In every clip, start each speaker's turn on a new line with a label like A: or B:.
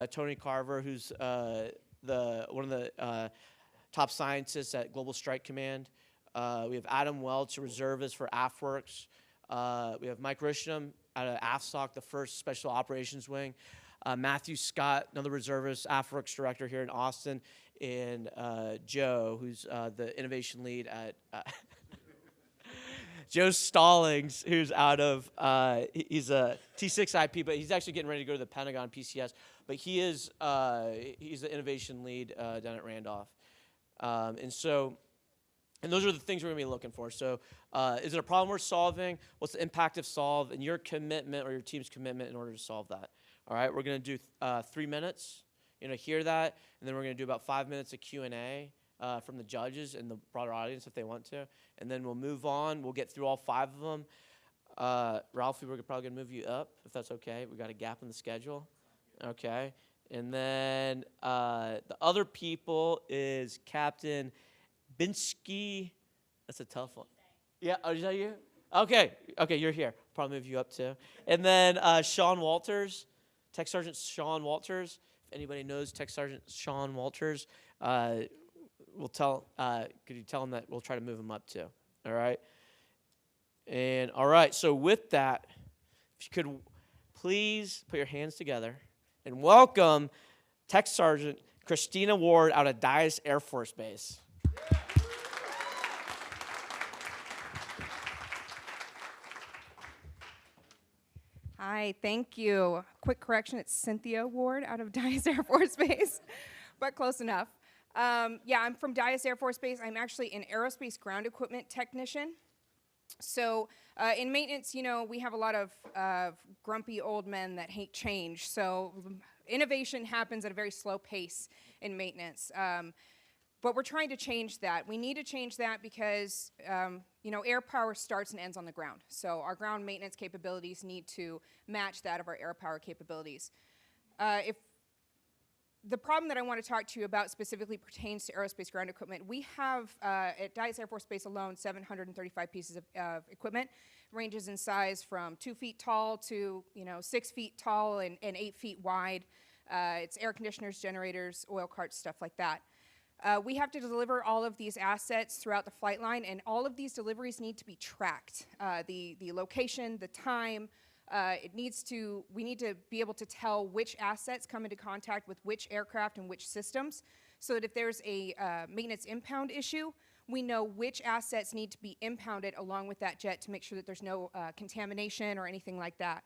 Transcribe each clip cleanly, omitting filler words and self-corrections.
A: Tony Carver, who's one of the top scientists at Global Strike Command. We have Adam Welch, a reservist for AFWorks. We have Mike Rishnam out of AFSOC, the first Special Operations Wing. Matthew Scott, another reservist, AFWorks director here in Austin. And Joe, who's the innovation lead at Joe Stallings, who's out of, he's a T6 IP, but he's actually getting ready to go to the Pentagon PCS. But he's the innovation lead down at Randolph. And those are the things we're going to be looking for. So is it a problem we're solving? What's the impact of solve and your commitment or your team's commitment in order to solve that? All right, we're going to do 3 minutes. Hear that, and then we're going to do about 5 minutes of Q&A from the judges and the broader audience if they want to. And then we'll move on. We'll get through all 5 of them. Ralphie, we're probably going to move you up, if that's okay. We got a gap in the schedule. Okay. And then the other people is Captain Binsky. That's a tough one. Yeah, is that you? Okay, you're here. Probably move you up too. And then Shawn Walters, Tech Sergeant Shawn Walters. If anybody knows Tech Sergeant Shawn Walters, could you tell him that we'll try to move him up too? All right. And all right. So with that, if you could please put your hands together and welcome Tech Sergeant Kristin Ward out of Dyess Air Force Base.
B: Hi, thank you. Quick correction, it's Cynthia Ward out of Dyess Air Force Base, but close enough. Yeah, I'm from Dyess Air Force Base. I'm actually an aerospace ground equipment technician. So in maintenance, we have a lot of grumpy old men that hate change. So innovation happens at a very slow pace in maintenance. But we're trying to change that. We need to change that because, air power starts and ends on the ground. So our ground maintenance capabilities need to match that of our air power capabilities. If the problem that I want to talk to you about specifically pertains to aerospace ground equipment, we have, at Dyess Air Force Base alone, 735 pieces of equipment. Ranges in size from 2 feet tall to, 6 feet tall and 8 feet wide. It's air conditioners, generators, oil carts, stuff like that. We have to deliver all of these assets throughout the flight line, and all of these deliveries need to be tracked. The location, the time, we need to be able to tell which assets come into contact with which aircraft and which systems, so that if there's a maintenance impound issue, we know which assets need to be impounded along with that jet to make sure that there's no contamination or anything like that.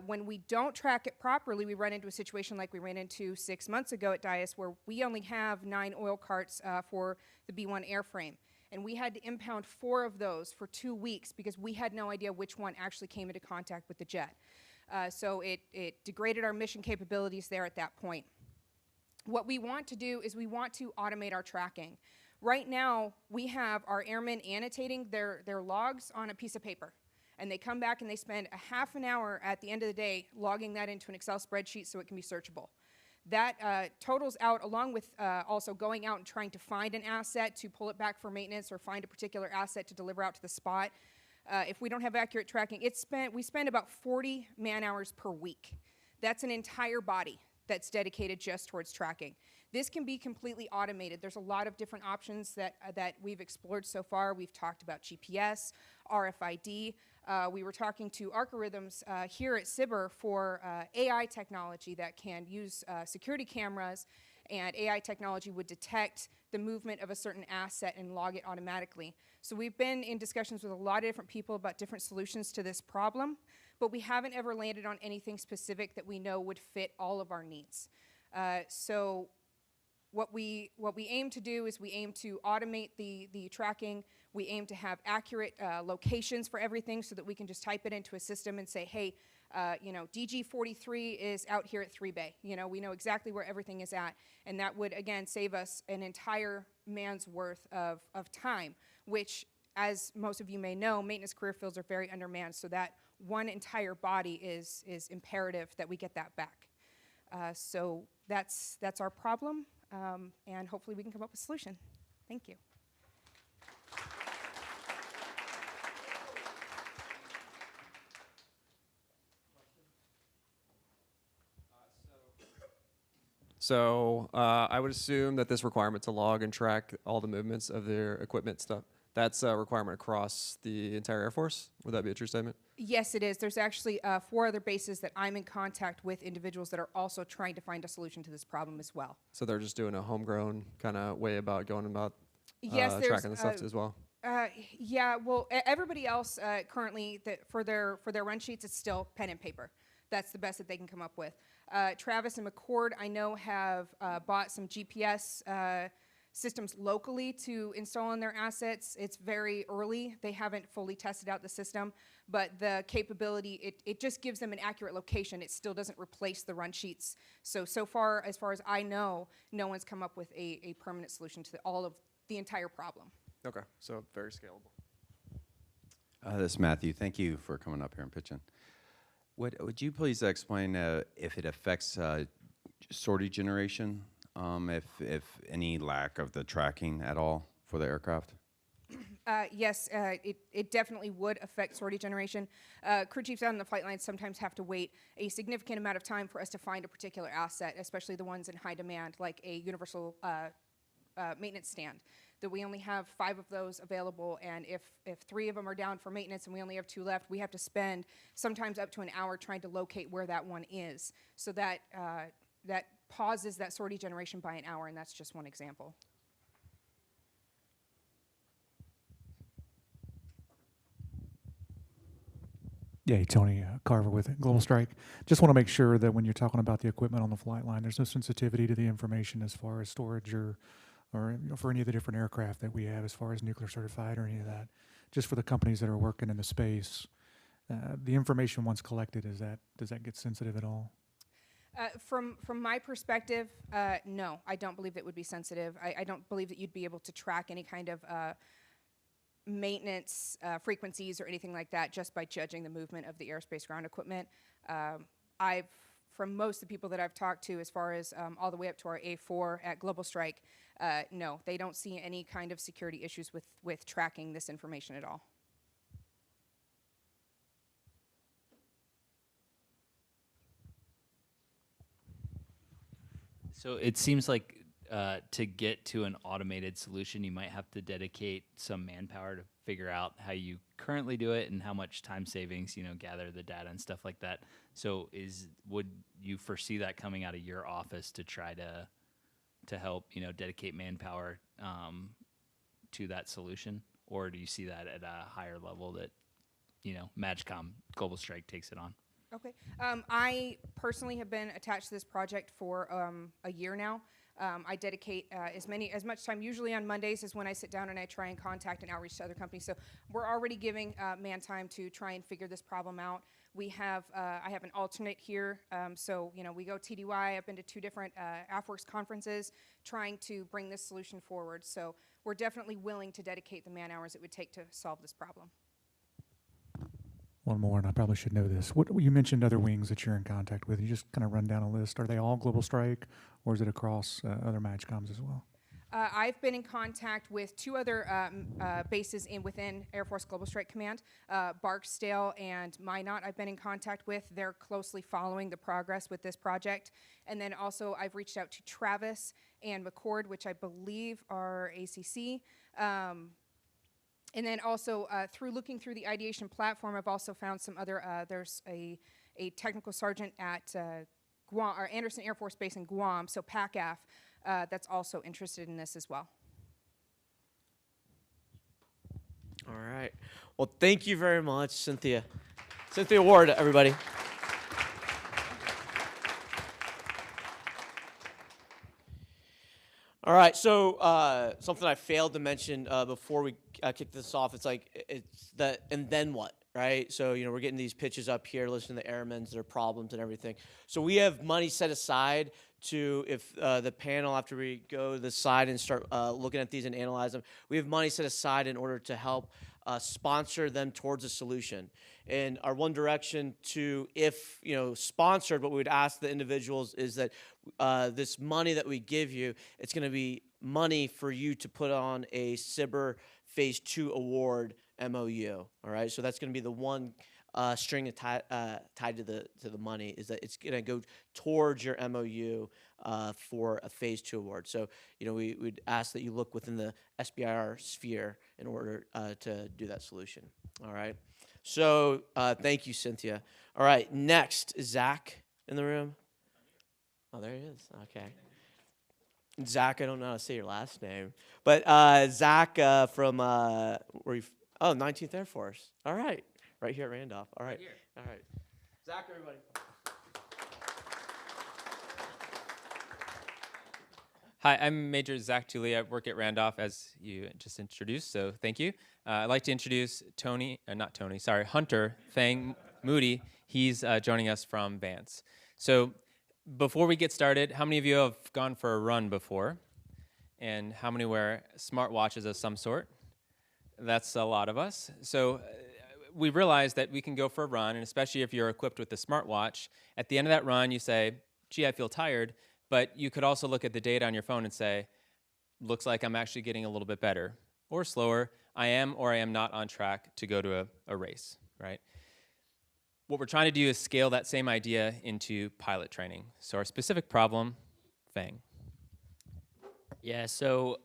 B: When we don't track it properly, we run into a situation like we ran into 6 months ago at Dyess, where we only have 9 oil carts for the B-1 airframe. And we had to impound 4 of those for 2 weeks because we had no idea which one actually came into contact with the jet. So it degraded our mission capabilities there at that point. What we want to do is we want to automate our tracking. Right now, we have our airmen annotating their logs on a piece of paper. And they come back and they spend a half an hour at the end of the day logging that into an Excel spreadsheet so it can be searchable. That totals out, along with also going out and trying to find an asset to pull it back for maintenance or find a particular asset to deliver out to the spot. If we don't have accurate tracking, we spend about 40 man-hours per week. That's an entire body that's dedicated just towards tracking. This can be completely automated. There's a lot of different options that we've explored so far. We've talked about GPS, RFID. We were talking to Algorithms here at SIBR for AI technology that can use security cameras, and AI technology would detect the movement of a certain asset and log it automatically. So we've been in discussions with a lot of different people about different solutions to this problem, but we haven't ever landed on anything specific that we know would fit all of our needs. So what we aim to do is we aim to automate the tracking. We aim to have accurate locations for everything so that we can just type it into a system and say, hey, DG43 is out here at 3 Bay. We know exactly where everything is at. And that would, again, save us an entire man's worth of time, which, as most of you may know, maintenance career fields are very undermanned. So that one entire body is imperative that we get that back. So that's our problem. And hopefully we can come up with a solution. Thank you.
C: So I would assume that this requirement to log and track all the movements of their equipment stuff, that's a requirement across the entire Air Force? Would that be a true statement?
B: Yes, it is. There's actually 4 other bases that I'm in contact with individuals that are also trying to find a solution to this problem as well.
C: So they're just doing a homegrown kind of way about going about
B: Yes,
C: tracking the stuff as well?
B: Yeah, well, everybody else currently for their run sheets, it's still pen and paper. That's the best that they can come up with. Travis and McCord, I know, have bought some GPS systems locally to install on their assets. It's very early. They haven't fully tested out the system, but the capability, it just gives them an accurate location. It still doesn't replace the run sheets. So far, as far as I know, no one's come up with a permanent solution to all of the entire problem.
C: Okay, so very scalable.
D: This is Matthew. Thank you for coming up here and pitching. Would you please explain if it affects sortie generation, if any lack of the tracking at all for the aircraft?
B: Yes, it definitely would affect sortie generation. Crew chiefs out on the flight lines sometimes have to wait a significant amount of time for us to find a particular asset, especially the ones in high demand, like a universal maintenance stand. That we only have 5 of those available, and if 3 of them are down for maintenance and we only have 2 left, we have to spend sometimes up to an hour trying to locate where that one is. So that pauses that sortie generation by an hour, and that's just one example.
E: Yeah, Tony Carver with Global Strike. Just want to make sure that when you're talking about the equipment on the flight line, there's no sensitivity to the information as far as storage or for any of the different aircraft that we have as far as nuclear certified or any of that. Just for the companies that are working in the space, the information once collected, does that get sensitive at all?
B: From my perspective, no, I don't believe it would be sensitive. I don't believe that you'd be able to track any kind of maintenance frequencies or anything like that just by judging the movement of the airspace ground equipment. From most of the people that I've talked to, as far as all the way up to our A4 at Global Strike, no, they don't see any kind of security issues with tracking this information at all.
F: So it seems like to get to an automated solution, you might have to dedicate some manpower to figure out how you currently do it and how much time savings, gather the data and stuff like that. So would you foresee that coming out of your office to try to help, dedicate manpower to that solution? Or do you see that at a higher level that, MAGCOM Global Strike takes it on?
B: Okay. I personally have been attached to this project for a year now. I dedicate as much time, usually on Mondays is when I sit down and I try and contact and outreach to other companies. So we're already giving man time to try and figure this problem out. We have, I have an alternate here. So, we go TDY. I've been to 2 different AFWERX conferences trying to bring this solution forward. So we're definitely willing to dedicate the man hours it would take to solve this problem.
E: One more, and I probably should know this. You mentioned other wings that you're in contact with. You just kind of run down a list. Are they all Global Strike, or is it across other MAGCOMs as well?
B: I've been in contact with 2 other bases within Air Force Global Strike Command, Barksdale and Minot. I've been in contact with. They're closely following the progress with this project. And then also I've reached out to Travis and McCord, which I believe are ACC. And then also looking through the ideation platform, I've also found some other, there's a technical sergeant at Guam, or Anderson Air Force Base in Guam, so PACAF, that's also interested in this as well.
A: All right. Well, thank you very much, Cynthia. Cynthia Ward, everybody. All right, so something I failed to mention before we kick this off, it's that, and then what, right? So, we're getting these pitches up here, listening to the airmen's, their problems and everything. So we have money set aside to, if the panel, after we go to the side and start looking at these and analyze them, we have money set aside in order to help sponsor them towards a solution. And our one direction to, if sponsored, what we would ask the individuals is that this money that we give you, it's going to be money for you to put on a SBIR Phase 2 award MOU. All right, so that's going to be the one string tied to the money is that it's going to go towards your MOU for a Phase 2 award. So, we would ask that you look within the SBIR sphere in order to do that solution. All right. So, thank you, Cynthia. All right. Next, is Zach in the room? Oh, there he is. Okay. Zach, I don't know how to say your last name, but Zach from where you? 19th Air Force. All right, right here at Randolph. All right, all right. Zach, everybody.
G: Hi, I'm Major Zach Tooley. I work at Randolph, as you just introduced, so thank you. I'd like to introduce Hunter Fang Moody. He's joining us from Vance. So before we get started, how many of you have gone for a run before? And how many wear smartwatches of some sort? That's a lot of us. So we realized that we can go for a run, and especially if you're equipped with the smartwatch, at the end of that run, you say, gee, I feel tired, but you could also look at the data on your phone and say, looks like I'm actually getting a little bit better or slower. I am or I am not on track to go to a race, right? What we're trying to do is scale that same idea into pilot training. So our specific problem, Fang.
H: Yeah, so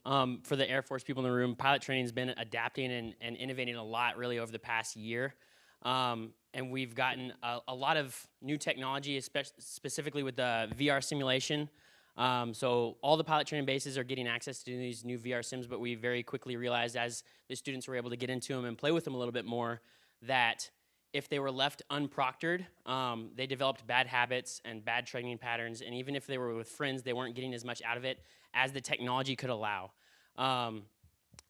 H: for the Air Force people in the room, pilot training has been adapting and innovating a lot really over the past year. And we've gotten a lot of new technology, specifically with the VR simulation. So all the pilot training bases are getting access to these new VR sims, but we very quickly realized as the students were able to get into them and play with them a little bit more that if they were left unproctored, they developed bad habits and bad training patterns, and even if they were with friends, they weren't getting as much out of it as the technology could allow. And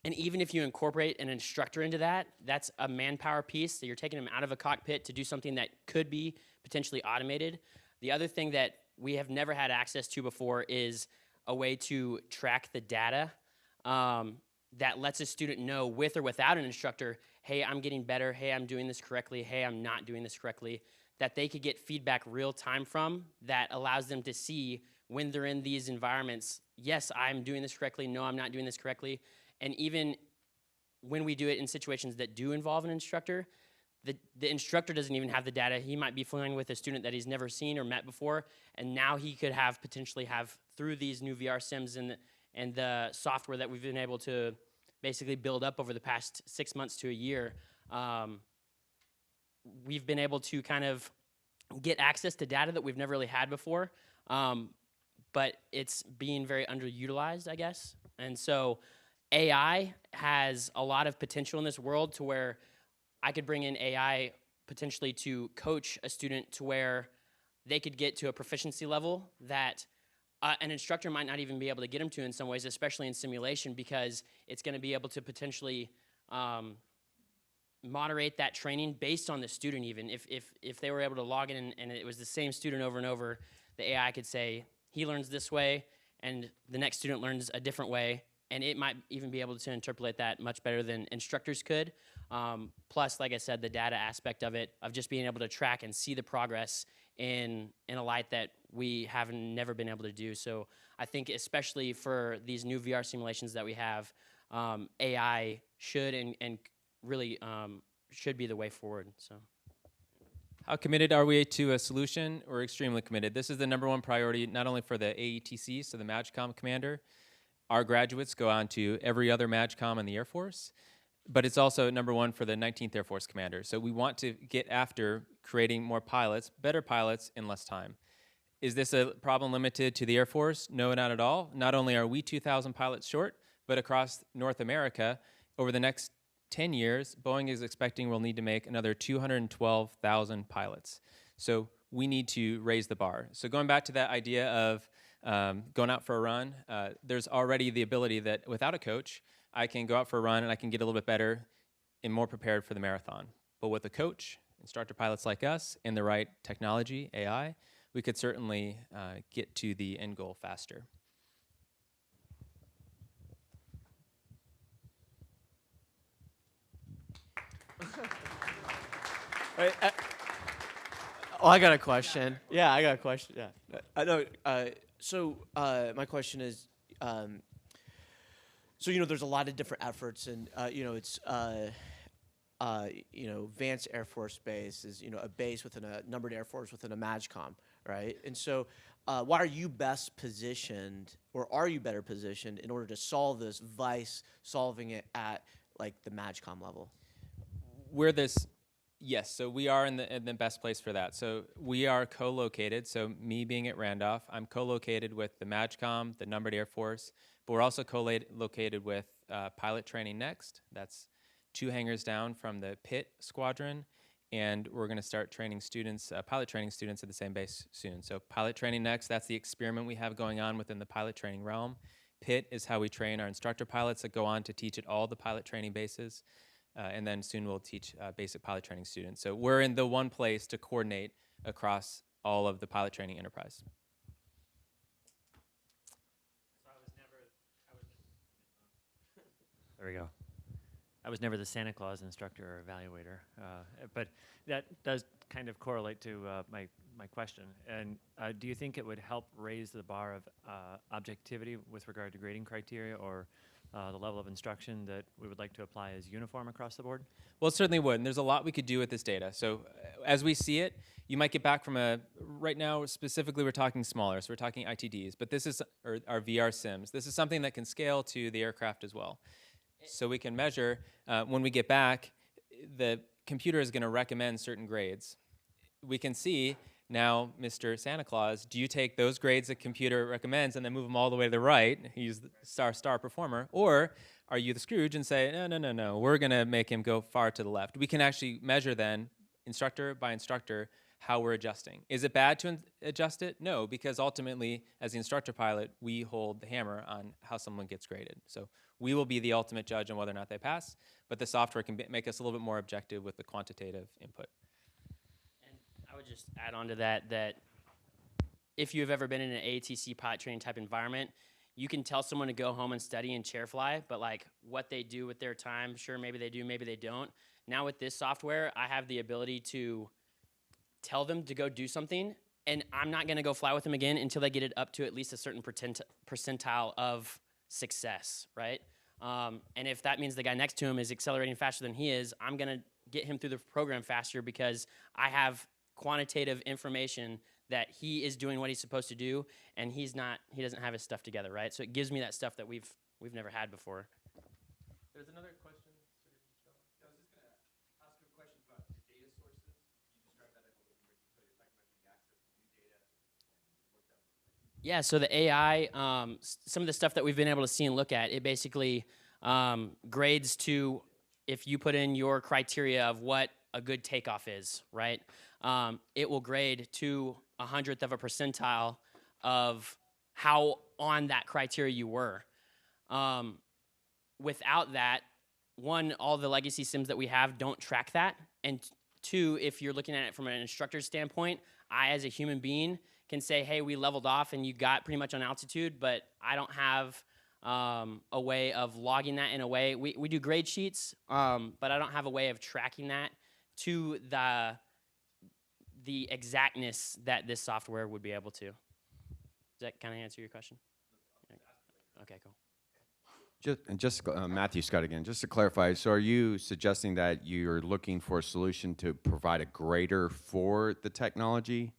H: even if you incorporate an instructor into that, that's a manpower piece, so you're taking them out of a cockpit to do something that could be potentially automated. The other thing that we have never had access to before is a way to track the data that lets a student know with or without an instructor, hey, I'm getting better, hey, I'm doing this correctly, hey, I'm not doing this correctly, that they could get feedback real time from that allows them to see when they're in these environments, yes, I'm doing this correctly, no, I'm not doing this correctly. And even when we do it in situations that do involve an instructor, the instructor doesn't even have the data. He might be flying with a student that he's never seen or met before, and now he could potentially have, through these new VR sims and the software that we've been able to basically build up over the past 6 months to a year, we've been able to kind of get access to data that we've never really had before, but it's being very underutilized, I guess. And so AI has a lot of potential in this world to where I could bring in AI potentially to coach a student to where they could get to a proficiency level that an instructor might not even be able to get them to in some ways, especially in simulation, because it's going to be able to potentially moderate that training based on the student even. If they were able to log in and it was the same student over and over, the AI could say, he learns this way, and the next student learns a different way, and it might even be able to interpolate that much better than instructors could. Plus, like I said, the data aspect of it, of just being able to track and see the progress in a light that we have never been able to do. So I think especially for these new VR simulations that we have, AI should and really should be the way forward. So.
G: How committed are we to a solution? We're extremely committed. This is the #1 priority, not only for the AETC, so the MAGCOM commander. Our graduates go on to every other MAGCOM in the Air Force, but it's also #1 for the 19th Air Force commander. So we want to get after creating more pilots, better pilots in less time. Is this a problem limited to the Air Force? No, not at all. Not only are we 2,000 pilots short, but across North America, over the next 10 years, Boeing is expecting we'll need to make another 212,000 pilots. So we need to raise the bar. So going back to that idea of going out for a run, there's already the ability that without a coach, I can go out for a run and I can get a little bit better and more prepared for the marathon. But with a coach, instructor pilots like us, and the right technology, AI, we could certainly get to the end goal faster.
A: Right, I got a question. Yeah, I got a question. Yeah, I know. So my question is, so there's a lot of different efforts, and it's Vance Air Force Base is, a base within a numbered Air Force within a MAGCOM, right? And so why are you best positioned, or are you better positioned in order to solve this vice, solving it at like the MAGCOM level?
G: Yes, so we are in the best place for that. So we are co-located. So me being at Randolph, I'm co-located with the MAGCOM, the Numbered Air Force, but we're also co-located with Pilot Training Next. That's 2 hangars down from the Pitt Squadron, and we're going to start training students, pilot training students at the same base soon. So Pilot Training Next, that's the experiment we have going on within the pilot training realm. Pitt is how we train our instructor pilots that go on to teach at all the pilot training bases. And then soon we'll teach basic pilot training students. So we're in the one place to coordinate across all of the pilot training enterprise.
I: There we go. I was never the Santa Claus instructor or evaluator, but that does kind of correlate to my question. And do you think it would help raise the bar of objectivity with regard to grading criteria, or the level of instruction that we would like to apply as uniform across the board?
G: Well, it certainly would, and there's a lot we could do with this data. So as we see it, you might get back from right now specifically we're talking smaller, so we're talking ITDs, but this is our VR sims. This is something that can scale to the aircraft as well. So we can measure, when we get back, the computer is gonna recommend certain grades. We can see now, Mr. Santa Claus, do you take those grades the computer recommends and then move them all the way to the right? He's the star performer. Or are you the Scrooge and say, no, we're going to make him go far to the left? We can actually measure then, instructor by instructor, how we're adjusting. Is it bad to adjust it? No, because ultimately, as the instructor pilot, we hold the hammer on how someone gets graded. So we will be the ultimate judge on whether or not they pass, but the software can make us a little bit more objective with the quantitative input.
H: I would just add on to that if you've ever been in an ATC pilot training type environment, you can tell someone to go home and study and chair fly, but like what they do with their time, sure, maybe they do, maybe they don't. Now with this software, I have the ability to tell them to go do something, and I'm not gonna go fly with them again until they get it up to at least a certain percentile of success, right? And if that means the guy next to him is accelerating faster than he is, I'm gonna get him through the program faster because I have quantitative information that he is doing what he's supposed to do, and he doesn't have his stuff together, right? So it gives me that stuff that we've never had before.
G: There's another question.
J: I was just going to ask a question about the data sources. You described that a little bit more detail. You're talking about the access to new data. What that looks like.
H: Yeah, so the AI, some of the stuff that we've been able to see and look at, it basically grades to if you put in your criteria of what a good takeoff is, right? It will grade to 100th of a percentile of how on that criteria you were. Without that, one, all the legacy sims that we have don't track that, and two, if you're looking at it from an instructor's standpoint, I as a human being can say, hey, we leveled off and you got pretty much on altitude, but I don't have a way of logging that in a way. We do grade sheets, but I don't have a way of tracking that to the exactness that this software would be able to. Does that kind of answer your question? Okay, cool.
D: Matthew Scott again, just to clarify, so are you suggesting that you're looking for a solution to provide a grader for the technology,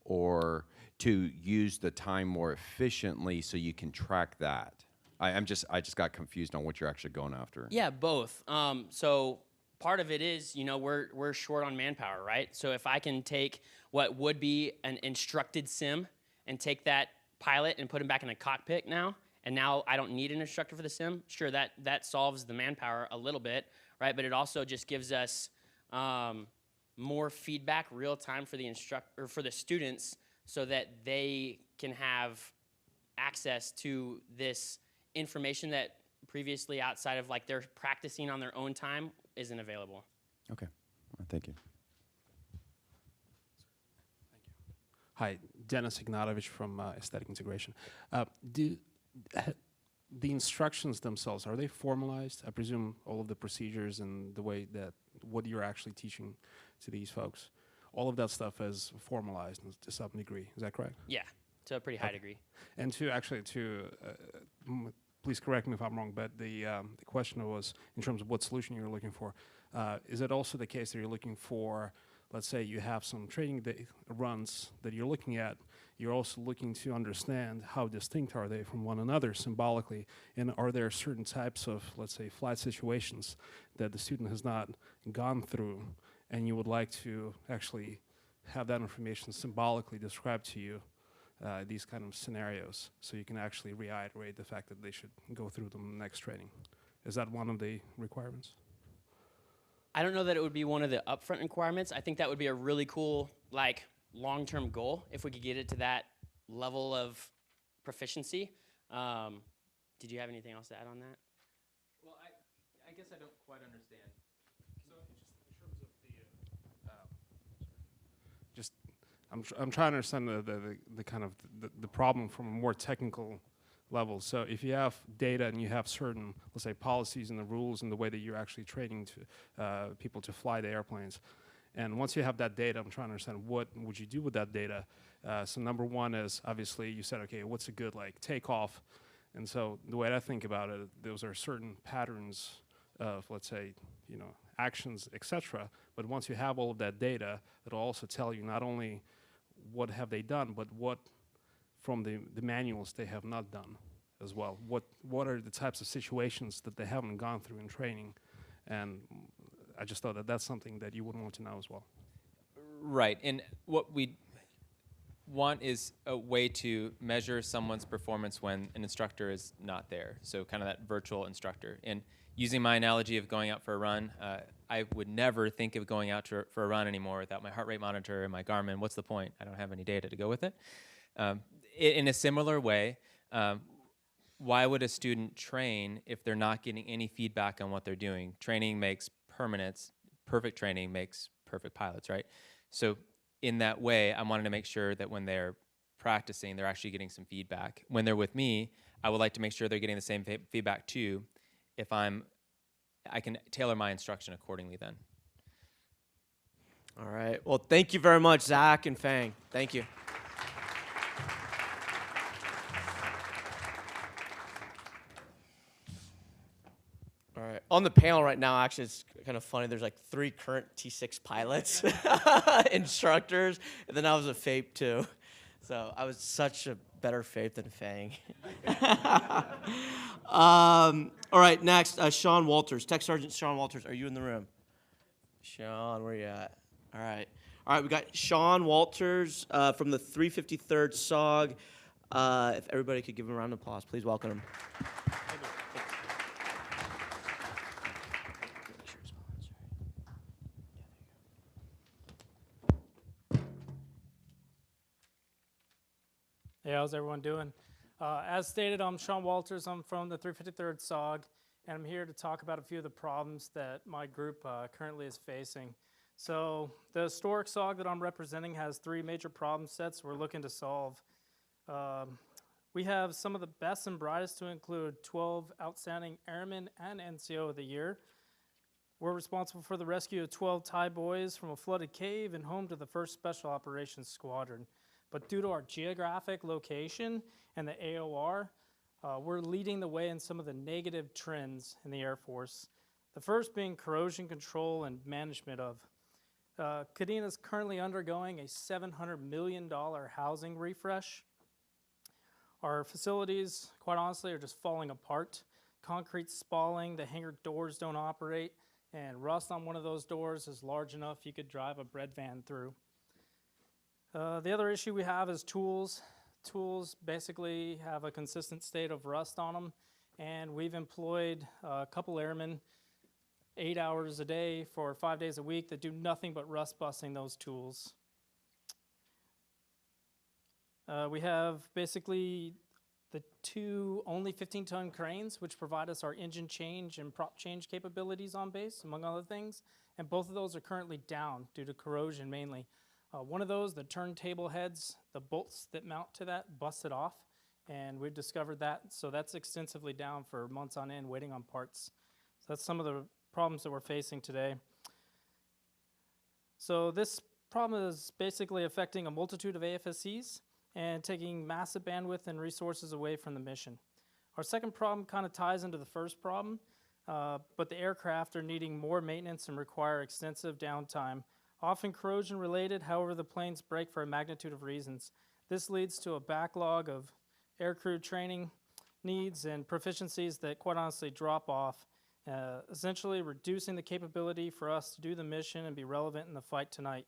D: or to use the time more efficiently so you can track that? I just got confused on what you're actually going after.
H: Yeah, both. So part of it is, we're short on manpower, right? So if I can take what would be an instructed sim and take that pilot and put him back in a cockpit now, and now I don't need an instructor for the sim, sure, that solves the manpower a little bit, right? But it also just gives us more feedback real time for the students, so that they can have access to this information that previously, outside of like they're practicing on their own time, isn't available.
D: Okay, thank you.
J: Hi, Dennis Ignatovich from Aesthetic Integration. The instructions themselves, are they formalized? I presume all of the procedures and the way that what you're actually teaching to these folks, all of that stuff is formalized to some degree. Is that correct?
H: Yeah, to a pretty high degree.
J: And to please correct me if I'm wrong, but the question was in terms of what solution you're looking for. Is it also the case that you're looking for, let's say you have some training runs that you're looking at, you're also looking to understand how distinct are they from one another symbolically, and are there certain types of, let's say, flight situations that the student has not gone through, and you would like to actually have that information symbolically described to you, these kind of scenarios, so you can actually reiterate the fact that they should go through them in the next training. Is that one of the requirements?
H: I don't know that it would be one of the upfront requirements. I think that would be a really cool, like, long-term goal if we could get it to that level of proficiency. Did you have anything else to add on that?
G: Well, I guess I don't quite understand.
J: So just in terms of the, I'm trying to understand the kind of the problem from a more technical level. So if you have data and you have certain, let's say, policies and the rules and the way that you're actually training to people to fly the airplanes, and once you have that data, I'm trying to understand what would you do with that data. So number one is, obviously, you said, okay, what's a good, like, takeoff? And so the way I think about it, those are certain patterns of, let's say, you know, actions, etc. But once you have all of that data, it'll also tell you not only what have they done, but what from the manuals they have not done as well. What are the types of situations that they haven't gone through in training? And I just thought that that's something that you would want to know as well.
G: Right, and what we want is a way to measure someone's performance when an instructor is not there, so kind of that virtual instructor. And using my analogy of going out for a run, I would never think of going out for a run anymore without my heart rate monitor and my Garmin. What's the point? I don't have any data to go with it. In a similar way, why would a student train if they're not getting any feedback on what they're doing? Training makes permanence. Perfect training makes perfect pilots, right? So in that way, I wanted to make sure that when they're practicing, they're actually getting some feedback. When they're with me, I would like to make sure they're getting the same feedback too. If I can tailor my instruction accordingly then.
A: All right. Well, thank you very much, Zach and Fang. Thank you. All right. On the panel right now, actually, it's kind of funny. There's like 3 current T6 pilots, instructors, and then I was a FAPE too. So I was such a better FAPE than Fang. All right, next, Shawn Walters. Tech Sergeant Shawn Walters, are you in the room? Shawn, where you at? All right. All right, we got Shawn Walters from the 353rd SOG. If everybody could give him a round of applause, please welcome him.
K: Hey, how's everyone doing? As stated, I'm Shawn Walters. I'm from the 353rd SOG, and I'm here to talk about a few of the problems that my group currently is facing. So the historic SOG that I'm representing has 3 major problem sets we're looking to solve. We have some of the best and brightest to include 12 outstanding airmen and NCO of the year. We're responsible for the rescue of 12 Thai boys from a flooded cave and home to the 1st Special Operations Squadron. But due to our geographic location and the AOR, we're leading the way in some of the negative trends in the Air Force. The first being corrosion control and management of. Kadena is currently undergoing a $700 million housing refresh. Our facilities, quite honestly, are just falling apart. Concrete spalling, the hangar doors don't operate, and rust on one of those doors is large enough you could drive a bread van through. The other issue we have is tools. Tools basically have a consistent state of rust on them, and we've employed a couple airmen 8 hours a day for 5 days a week that do nothing but rust busting those tools. We have basically the 2 only 15-ton cranes, which provide us our engine change and prop change capabilities on base, among other things, and both of those are currently down due to corrosion mainly. One of those, the turntable heads, the bolts that mount to that busted off, and we've discovered that, so that's extensively down for months on end waiting on parts. So that's some of the problems that we're facing today. So this problem is basically affecting a multitude of AFSCs and taking massive bandwidth and resources away from the mission. Our second problem kind of ties into the first problem, but the aircraft are needing more maintenance and require extensive downtime, often corrosion related. However, the planes break for a magnitude of reasons. This leads to a backlog of aircrew training needs and proficiencies that quite honestly drop off, essentially reducing the capability for us to do the mission and be relevant in the fight tonight.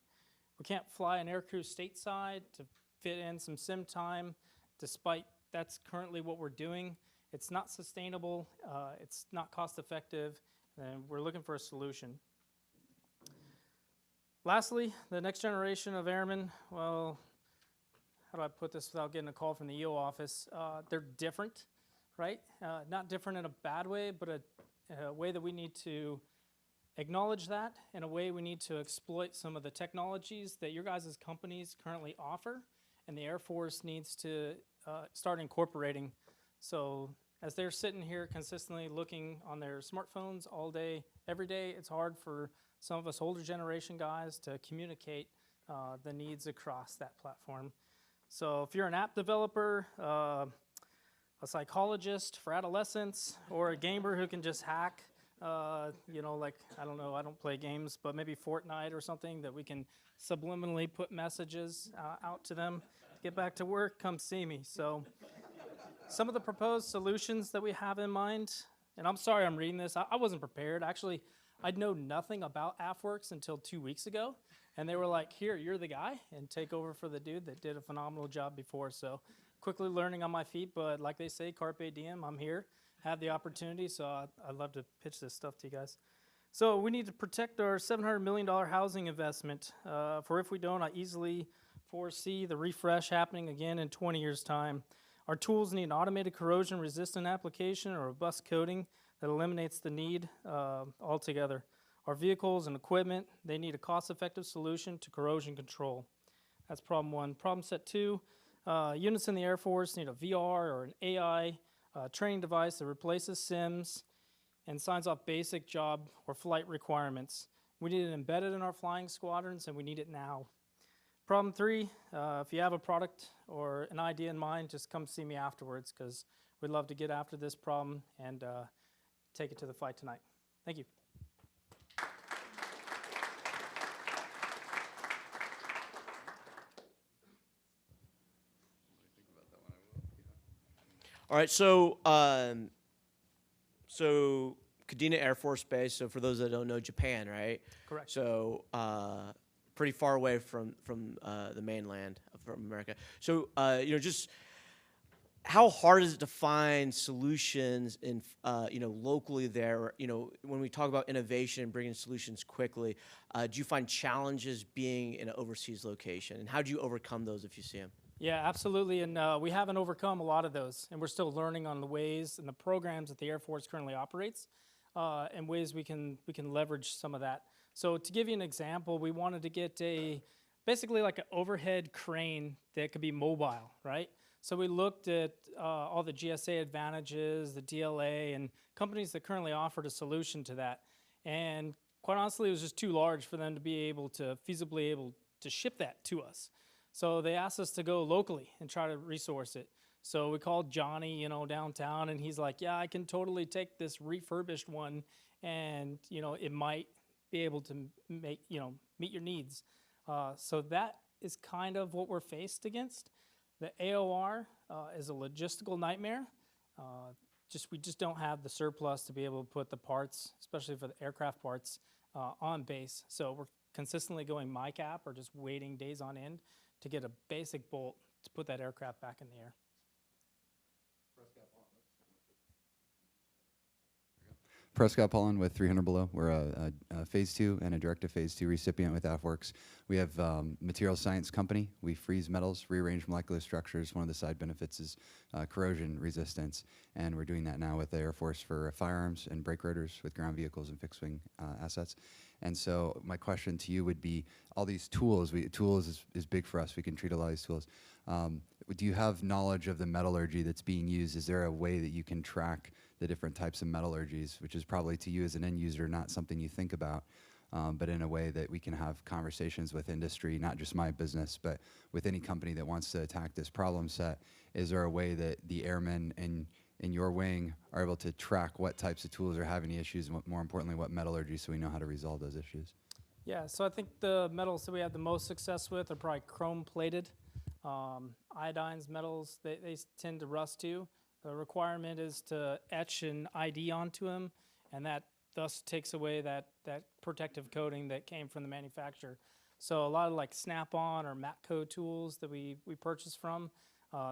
K: We can't fly an aircrew stateside to fit in some sim time, despite that's currently what we're doing. It's not sustainable, it's not cost effective, and we're looking for a solution. Lastly, the next generation of airmen, well, how do I put this without getting a call from the EO office? They're different, right? Not different in a bad way, but a way that we need to acknowledge that, in a way we need to exploit some of the technologies that your guys' companies currently offer, and the Air Force needs to start incorporating. So as they're sitting here consistently looking on their smartphones all day, every day, it's hard for some of us older generation guys to communicate the needs across that platform. So if you're an app developer, a psychologist for adolescents, or a gamer who can just hack, you know, like, I don't know, I don't play games, but maybe Fortnite or something that we can subliminally put messages out to them. Get back to work, come see me. So some of the proposed solutions that we have in mind, and I'm sorry I'm reading this, I wasn't prepared. Actually, I'd know nothing about AFWorks until 2 weeks ago, and they were like, here, you're the guy, and take over for the dude that did a phenomenal job before. So quickly learning on my feet, but like they say, carpe diem, I'm here, have the opportunity, so I'd love to pitch this stuff to you guys. So we need to protect our $700 million housing investment, for if we don't, I easily foresee the refresh happening again in 20 years' time. Our tools need an automated corrosion-resistant application or robust coating that eliminates the need altogether. Our vehicles and equipment, they need a cost-effective solution to corrosion control. That's problem one. Problem set two, units in the Air Force need a VR or an AI training device that replaces sims and signs off basic job or flight requirements. We need it embedded in our flying squadrons, and we need it now. Problem three, if you have a product or an idea in mind, just come see me afterwards, because we'd love to get after this problem and take it to the fight tonight. Thank you.
A: All right, so Kadena Air Force Base. So for those that don't know, Japan, right?
K: Correct.
A: So pretty far away from the mainland from America. So you know, just how hard is it to find solutions in you know, locally there? You know, when we talk about innovation and bringing solutions quickly, do you find challenges being in an overseas location, and how do you overcome those if you see them?
K: Yeah, absolutely, and we haven't overcome a lot of those, and we're still learning on the ways and the programs that the Air Force currently operates, and ways we can leverage some of that. So to give you an example, we wanted to get basically like an overhead crane that could be mobile, right? So we looked at all the GSA advantages, the DLA, and companies that currently offered a solution to that, and quite honestly, it was just too large for them to be able to feasibly able to ship that to us. So they asked us to go locally and try to resource it. So we called Johnny, you know, downtown, and he's like, yeah, I can totally take this refurbished one, and, you know, it might be able to meet your needs. So that is kind of what we're faced against. The AOR is a logistical nightmare. We just don't have the surplus to be able to put the parts, especially for the aircraft parts, on base. So we're consistently going MICAP or just waiting days on end to get a basic bolt to put that aircraft back in the air.
L: Prescott Pollen with 300 Below. We're a phase 2 and a direct to phase 2 recipient with AFWorks. We have material science company. We freeze metals, rearrange molecular structures. One of the side benefits is corrosion resistance, and we're doing that now with the Air Force for firearms and brake rotors with ground vehicles and fixed wing assets. And so my question to you would be, all these tools, tools is big for us. We can treat a lot of these tools. Do you have knowledge of the metallurgy that's being used? Is there a way that you can track the different types of metallurgies, which is probably to you as an end user not something you think about, but in a way that we can have conversations with industry, not just my business, but with any company that wants to attack this problem set? Is there a way that the airmen and in your wing are able to track what types of tools are having the issues, and more importantly, what metallurgy, so we know how to resolve those issues.
K: Yeah, so I think the metals that we have the most success with are probably chrome-plated. Iodines, metals, they tend to rust too. The requirement is to etch an ID onto them, and that thus takes away that protective coating that came from the manufacturer. So a lot of like Snap-on or Matco tools that we purchase from,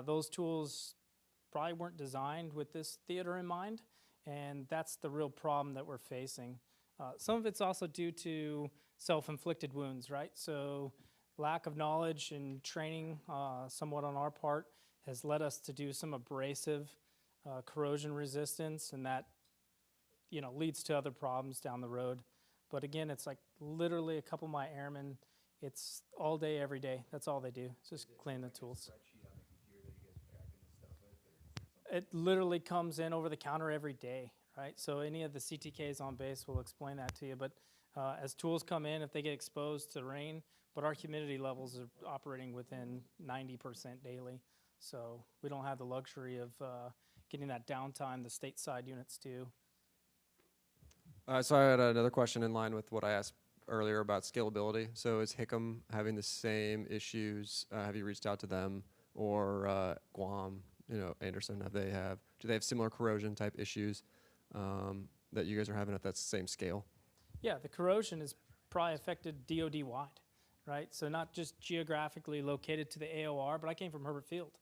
K: those tools probably weren't designed with this theater in mind, and that's the real problem that we're facing. Some of it's also due to self-inflicted wounds, right? So lack of knowledge and training somewhat on our part has led us to do some abrasive corrosion resistance, and that leads to other problems down the road. But again, it's like literally a couple of my airmen, it's all day, every day. That's all they do, just clean the tools. It literally comes in over the counter every day, right? So any of the CTKs on base will explain that to you. But as tools come in, if they get exposed to rain, but our humidity levels are operating within 90% daily. So we don't have the luxury of getting that downtime the stateside units do.
C: So I had another question in line with what I asked earlier about scalability. So is Hickam having the same issues? Have you reached out to them, or Guam, Anderson? Do they have similar corrosion type issues that you guys are having at that same scale?
K: Yeah, the corrosion is probably affected DoD wide, right? So not just geographically located to the AOR, but I came from Herbert Field,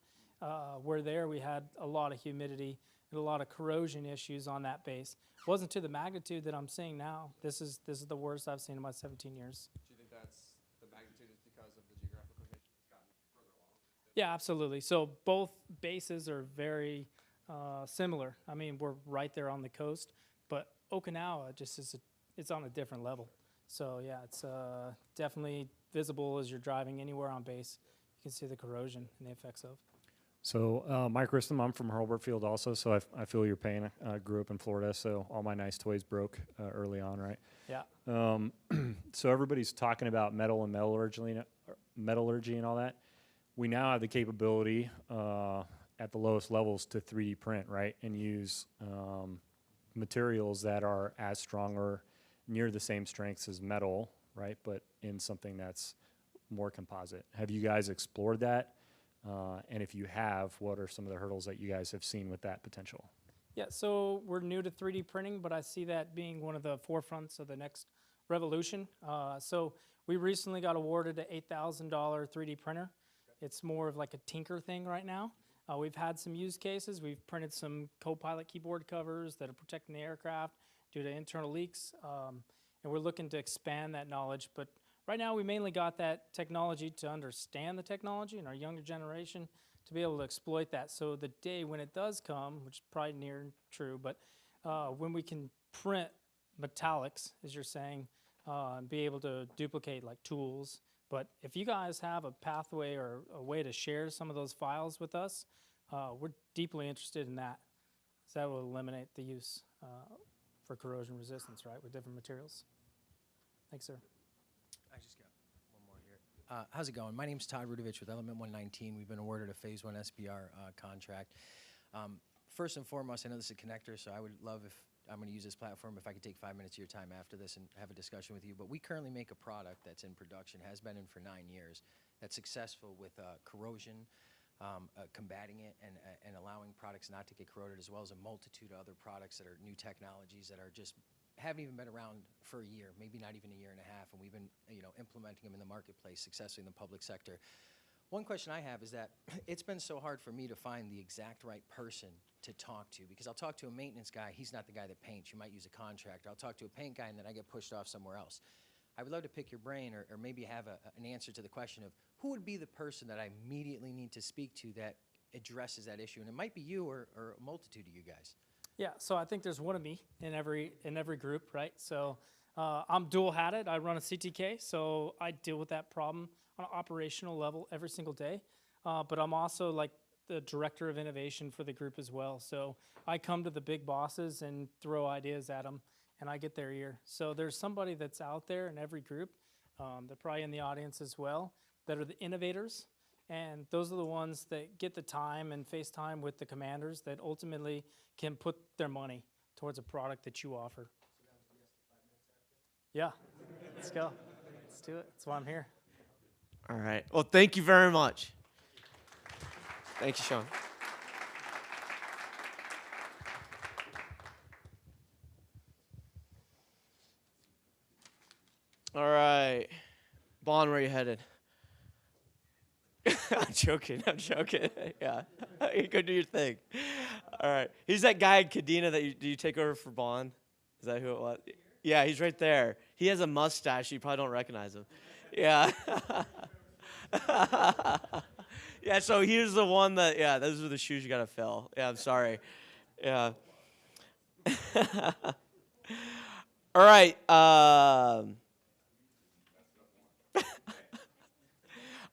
K: where there we had a lot of humidity and a lot of corrosion issues on that base. It wasn't to the magnitude that I'm seeing now. This is the worst I've seen in my 17 years.
C: Do you think that's the magnitude is because of the geographic location? It's gotten further along?
K: Yeah, absolutely. So both bases are very similar. I mean, we're right there on the coast, but Okinawa just it's on a different level. So yeah, it's definitely visible as you're driving anywhere on base. You can see the corrosion and the effects of.
M: So Mike Ristam, I'm from Hurlburt Field also, so I feel your pain. I grew up in Florida, so all my nice toys broke early on, right?
K: Yeah.
M: So everybody's talking about metal and metallurgy and all that. We now have the capability at the lowest levels to 3D print, right, and use materials that are as strong or near the same strengths as metal, right, but in something that's more composite. Have you guys explored that? And if you have, what are some of the hurdles that you guys have seen with that potential?
K: Yeah, so we're new to 3D printing, but I see that being one of the forefronts of the next revolution. So we recently got awarded an $8,000 3D printer. It's more of like a tinker thing right now. We've had some use cases. We've printed some co-pilot keyboard covers that are protecting the aircraft due to internal leaks. And we're looking to expand that knowledge. But right now, we mainly got that technology to understand the technology and our younger generation to be able to exploit that. So the day when it does come, which is probably near and true, but when we can print metallics, as you're saying, and be able to duplicate like tools. But if you guys have a pathway or a way to share some of those files with us, we're deeply interested in that. So that will eliminate the use for corrosion resistance, right, with different materials. Thanks, sir.
N: I just got one more here. How's it going? My name's Todd Rudovich with Element 119. We've been awarded a Phase 1 SBR contract. First and foremost, I know this is a connector, so I would love, if I'm going to use this platform, if I could take 5 minutes of your time after this and have a discussion with you. But we currently make a product that's in production, has been in for 9 years, that's successful with corrosion, combating it, and allowing products not to get corroded, as well as a multitude of other products that are new technologies that are just haven't even been around for a year, maybe not even a year and a half, and we've been implementing them in the marketplace successfully in the public sector. One question I have is that it's been so hard for me to find the exact right person to talk to, because I'll talk to a maintenance guy, he's not the guy that paints, you might use a contractor. I'll talk to a paint guy and then I get pushed off somewhere else. I would love to pick your brain or maybe have an answer to the question of who would be the person that I immediately need to speak to that addresses that issue, and it might be you or a multitude of you guys.
K: Yeah, so I think there's one of me in every group, right? So I'm dual-hatted. I run a CTK, so I deal with that problem on an operational level every single day. But I'm also like the director of innovation for the group as well. So I come to the big bosses and throw ideas at them, and I get their ear. So there's somebody that's out there in every group, they're probably in the audience as well, that are the innovators, And those are the ones that get the time and face time with the commanders that ultimately can put their money towards a product that you offer. Yeah, let's go. Let's do it. That's why I'm here.
A: All right. Well, thank you very much. Thank you, Shawn. All right. Bon, where are you headed? I'm joking. Yeah. You go do your thing. All right. He's that guy in Kadena that do you take over for Bon? Is that who it was? Yeah, he's right there. He has a mustache. You probably don't recognize him. Yeah. Yeah, so here's the one that, yeah, those are the shoes you got to fill. Yeah, I'm sorry. Yeah. All right.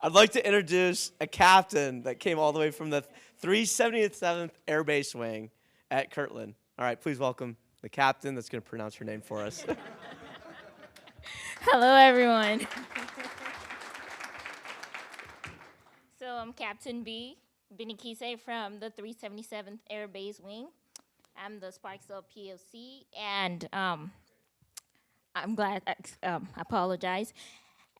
A: I'd like to introduce a captain that came all the way from the 377th Air Base Wing at Kirtland. All right, please welcome the captain that's going to pronounce her name for us.
O: Hello, everyone. So I'm Captain B, Binikise from the 377th Air Base Wing. I'm the Sparks Up POC, and I'm glad, I apologize.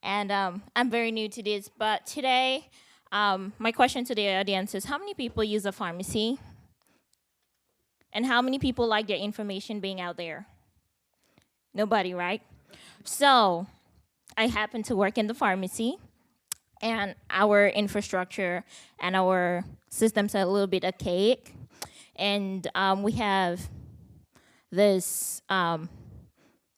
O: And I'm very new to this, but today, my question to the audience is, how many people use a pharmacy? And how many people like their information being out there? Nobody, right? So I happen to work in the pharmacy, and our infrastructure and our systems are a little bit archaic. And we have this,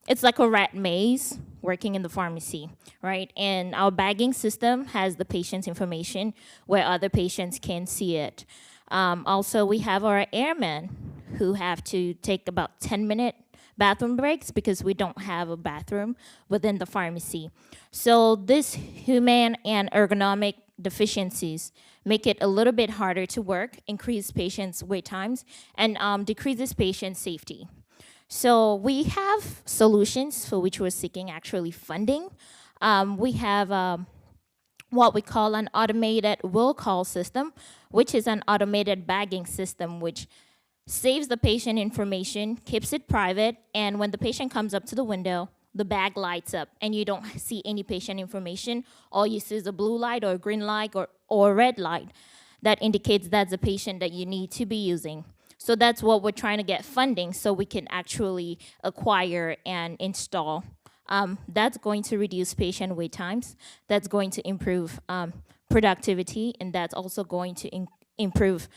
O: it's like a rat maze working in the pharmacy, right? And our bagging system has the patient's information where other patients can see it. Also, we have our airmen who have to take about 10-minute bathroom breaks because we don't have a bathroom within the pharmacy. So this human and ergonomic deficiencies make it a little bit harder to work, increase patients' wait times, and decreases patient safety. So we have solutions for which we're seeking actually funding. We have what we call an automated will call system, which is an automated bagging system, which saves the patient information, keeps it private, and when the patient comes up to the window, the bag lights up and you don't see any patient information. All you see is a blue light or a green light or a red light that indicates that's a patient that you need to be using. So that's what we're trying to get funding so we can actually acquire and install. That's going to reduce patient wait times. That's going to improve productivity, and that's also going to improve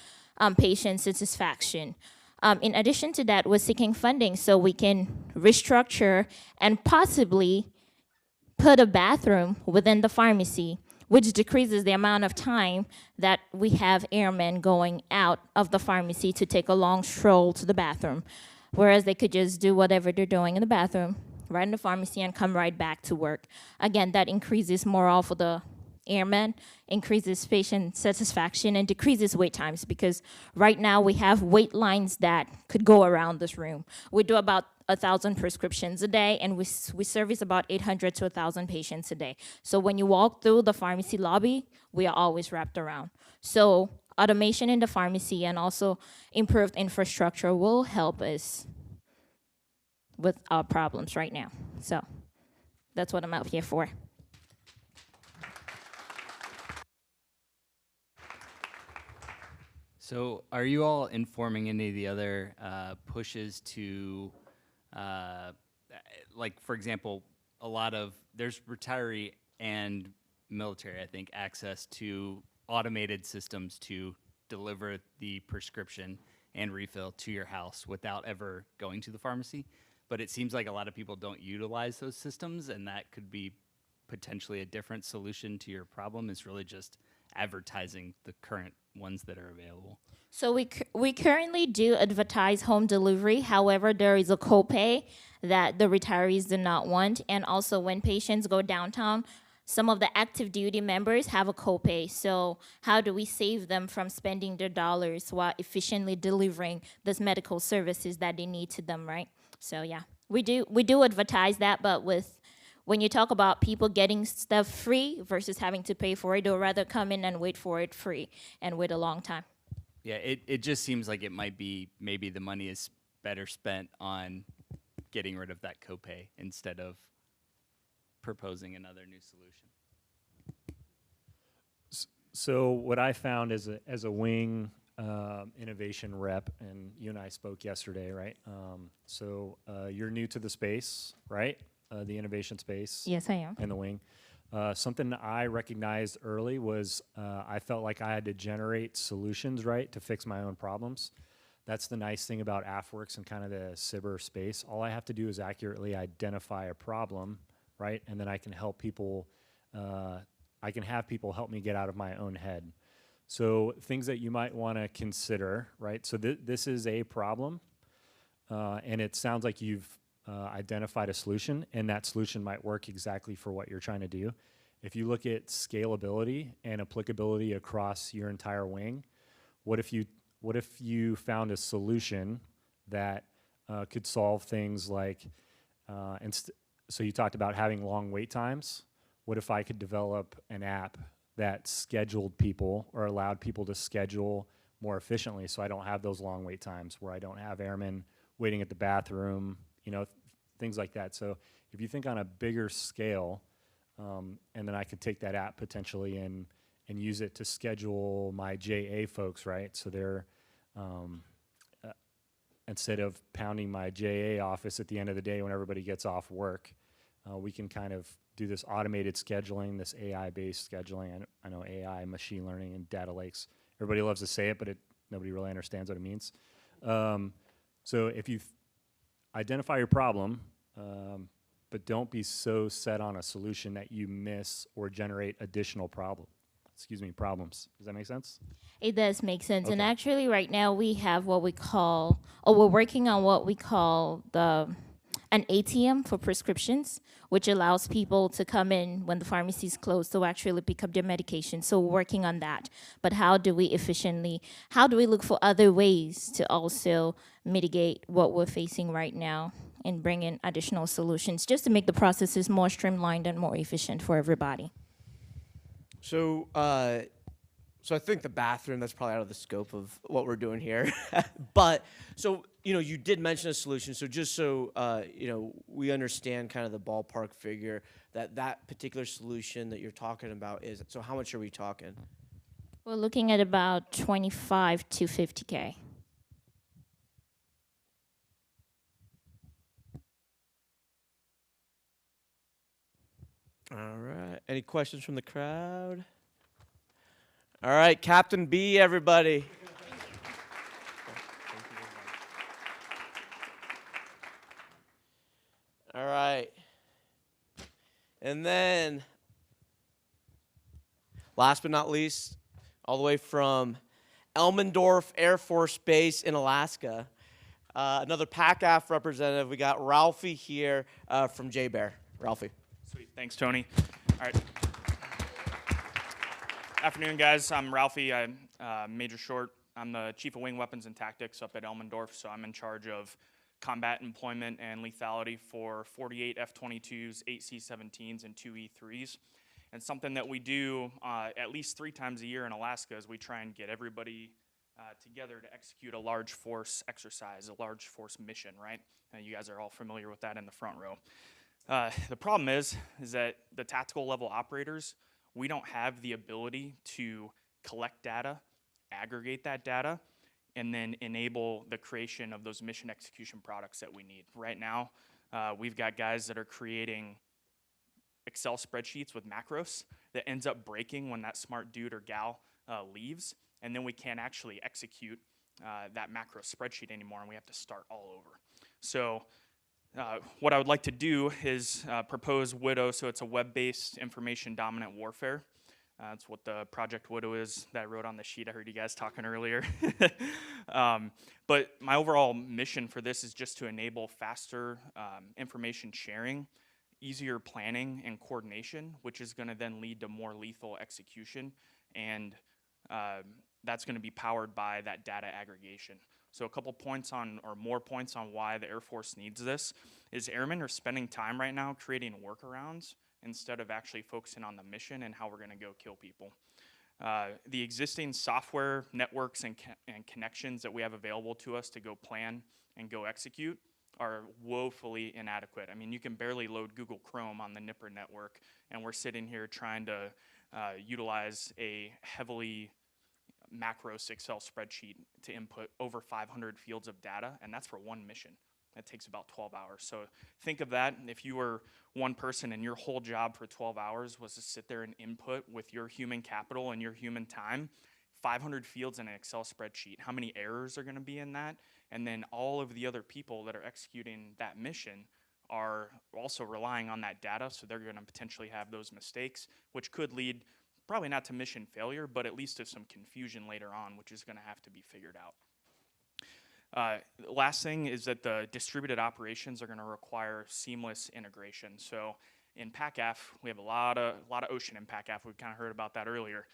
O: patient satisfaction. In addition to that, we're seeking funding so we can restructure and possibly put a bathroom within the pharmacy, which decreases the amount of time that we have airmen going out of the pharmacy to take a long stroll to the bathroom, whereas they could just do whatever they're doing in the bathroom, right in the pharmacy, and come right back to work. Again, that increases morale for the airmen, increases patient satisfaction, and decreases wait times, because right now we have wait lines that could go around this room. We do about 1,000 prescriptions a day, and we service about 800 to 1,000 patients a day. So when you walk through the pharmacy lobby, we are always wrapped around. So automation in the pharmacy and also improved infrastructure will help us with our problems right now. So that's what I'm out here for.
F: So are you all informing any of the other pushes to, like, for example, there's retiree and military, I think, access to automated systems to deliver the prescription and refill to your house without ever going to the pharmacy. But it seems like a lot of people don't utilize those systems, and that could be potentially a different solution to your problem. Is really just advertising the current ones that are available.
O: So we currently do advertise home delivery. However, there is a copay that the retirees do not want. And also when patients go downtown, some of the active duty members have a copay. So how do we save them from spending their dollars while efficiently delivering those medical services that they need to them, right? So yeah, we do advertise that, but with when you talk about people getting stuff free versus having to pay for it, they'll rather come in and wait for it free and wait a long time.
F: Yeah, it just seems like it might be maybe the money is better spent on getting rid of that copay instead of proposing another new solution.
M: So what I found as a wing innovation rep, and you and I spoke yesterday, right? So you're new to the space, right? The innovation space.
O: Yes, I am.
M: And the wing. Something I recognized early was I felt like I had to generate solutions, right, to fix my own problems. That's the nice thing about AFWorks and kind of the cyber space. All I have to do is accurately identify a problem, right, and then I can help people. I can have people help me get out of my own head. So things that you might want to consider, right? So this is a problem, and it sounds like you've identified a solution, and that solution might work exactly for what you're trying to do. If you look at scalability and applicability across your entire wing, what if you found a solution that could solve things like, so you talked about having long wait times. What if I could develop an app that scheduled people or allowed people to schedule more efficiently, so I don't have those long wait times where I don't have airmen waiting at the bathroom, things like that. So if you think on a bigger scale, and then I could take that app potentially and use it to schedule my JA folks, right? So they're, instead of pounding my JA office at the end of the day when everybody gets off work, we can kind of do this automated scheduling, this AI-based scheduling. I know AI, machine learning, and data lakes. Everybody loves to say it, but nobody really understands what it means. So if you identify your problem, but don't be so set on a solution that you miss or generate additional problems. Does that make sense?
O: It does make sense.
M: Okay.
O: And actually right now we have what we call, or we're working on what we call an ATM for prescriptions, which allows people to come in when the pharmacy is closed to actually pick up their medication. So we're working on that. But how do we look for other ways to also mitigate what we're facing right now and bring in additional solutions just to make the processes more streamlined and more efficient for everybody?
A: So I think the bathroom, that's probably out of the scope of what we're doing here. But, so, you did mention a solution. So just so, we understand kind of the ballpark figure that particular solution that you're talking about is, so how much are we talking?
O: We're looking at about 25 to 50K.
A: All right. Any questions from the crowd? All right, Captain B, everybody. All right. And then, last but not least, all the way from Elmendorf Air Force Base in Alaska, another PACAF representative. We got Ralphie here from JBear. Ralphie.
P: Sweet. Thanks, Tony. All right. Afternoon, guys. I'm Ralphie. I'm Major Short. I'm the Chief of Wing Weapons and Tactics up at Elmendorf, so I'm in charge of combat employment and lethality for 48 F-22s, 8 C-17s, and 2 E-3s. And something that we do at least 3 times a year in Alaska is we try and get everybody together to execute a large force exercise, a large force mission, right? You guys are all familiar with that in the front row. The problem is that the tactical level operators, we don't have the ability to collect data, aggregate that data, and then enable the creation of those mission execution products that we need. Right now, we've got guys that are creating Excel spreadsheets with macros that ends up breaking when that smart dude or gal leaves, and then we can't actually execute that macro spreadsheet anymore, and we have to start all over. So what I would like to do is propose Widow, so it's a web-based information dominant warfare. That's what the Project Widow is that I wrote on the sheet. I heard you guys talking earlier. But my overall mission for this is just to enable faster information sharing, easier planning and coordination, which is going to then lead to more lethal execution. And that's going to be powered by that data aggregation. So a couple points on, or more points on why the Air Force needs this, is airmen are spending time right now creating workarounds instead of actually focusing on the mission and how we're gonna go kill people. The existing software, networks, and connections that we have available to us to go plan and go execute are woefully inadequate. I mean, you can barely load Google Chrome on the Nipper network, and we're sitting here trying to utilize a heavily macros Excel spreadsheet to input over 500 fields of data, and that's for one mission. That takes about 12 hours. So think of that, if you were one person and your whole job for 12 hours was to sit there and input with your human capital and your human time, 500 fields in an Excel spreadsheet, how many errors are gonna be in that? And then all of the other people that are executing that mission are also relying on that data, so they're gonna potentially have those mistakes, which could lead probably not to mission failure, but at least to some confusion later on, which is gonna have to be figured out. Last thing is that the distributed operations are gonna require seamless integration. So in PACAF, we have a lot of ocean in PACAF. We've kind of heard about that earlier.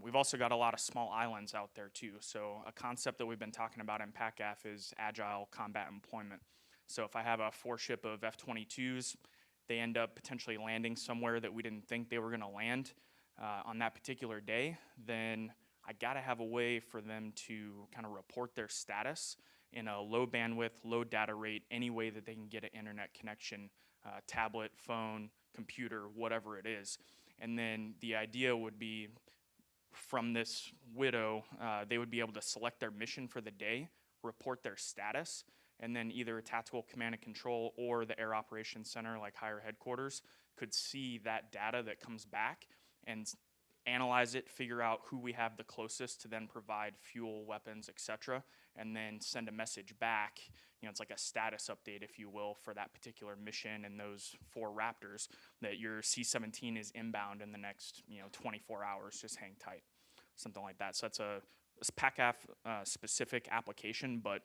P: We've also got a lot of small islands out there too. So a concept that we've been talking about in PACAF is agile combat employment. So if I have a 4-ship of F-22s, they end up potentially landing somewhere that we didn't think they were gonna land on that particular day, then I gotta have a way for them to kind of report their status in a low bandwidth, low data rate, any way that they can get an internet connection, tablet, phone, computer, whatever it is. And then the idea would be from this widow, they would be able to select their mission for the day, report their status, and then either a tactical command and control or the Air Operations Center, like higher headquarters, could see that data that comes back and analyze it, figure out who we have the closest to then provide fuel, weapons, etc., and then send a message back. You know, it's like a status update, if you will, for that particular mission and those 4 Raptors, that your C-17 is inbound in the next, 24 hours. Just hang tight, something like that. So that's a PACAF specific application, but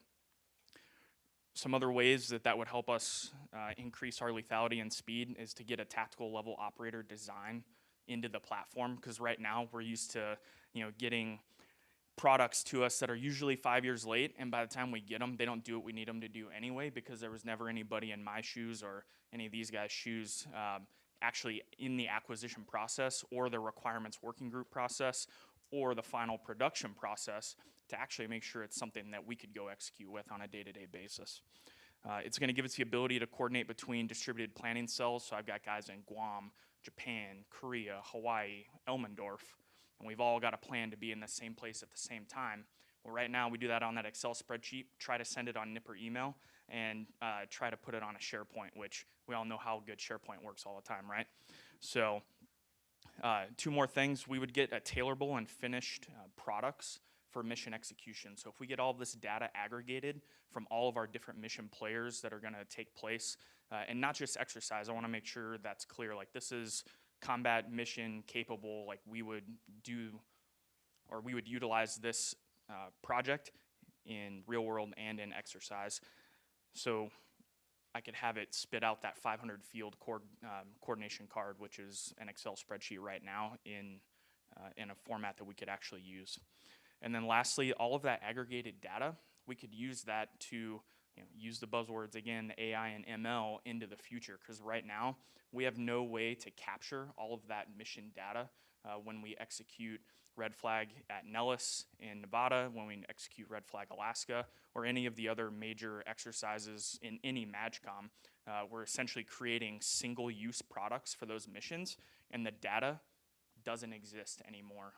P: some other ways that would help us increase our lethality and speed is to get a tactical level operator design into the platform, because right now we're used to getting products to us that are usually 5 years late, and by the time we get them, they don't do what we need them to do anyway, because there was never anybody in my shoes or any of these guys' shoes actually in the acquisition process or the requirements working group process or the final production process to actually make sure it's something that we could go execute with on a day-to-day basis. It's going to give us the ability to coordinate between distributed planning cells. So I've got guys in Guam, Japan, Korea, Hawaii, Elmendorf, and we've all got a plan to be in the same place at the same time. Well, right now we do that on that Excel spreadsheet, try to send it on Nipper email, and try to put it on a SharePoint, which we all know how good SharePoint works all the time, right? So 2 more things. We would get a tailorable and finished products for mission execution. So if we get all of this data aggregated from all of our different mission players that are gonna take place, and not just exercise, I wanna make sure that's clear, like this is combat mission capable, like we would do, or we would utilize this project in real world and in exercise. So I could have it spit out that 500 field coordination card, which is an Excel spreadsheet right now in a format that we could actually use. And then lastly, all of that aggregated data, we could use that to use the buzzwords again, the AI and ML into the future, because right now we have no way to capture all of that mission data when we execute Red Flag at Nellis in Nevada, when we execute Red Flag Alaska, or any of the other major exercises in any MAGCOM. We're essentially creating single-use products for those missions, and the data doesn't exist anymore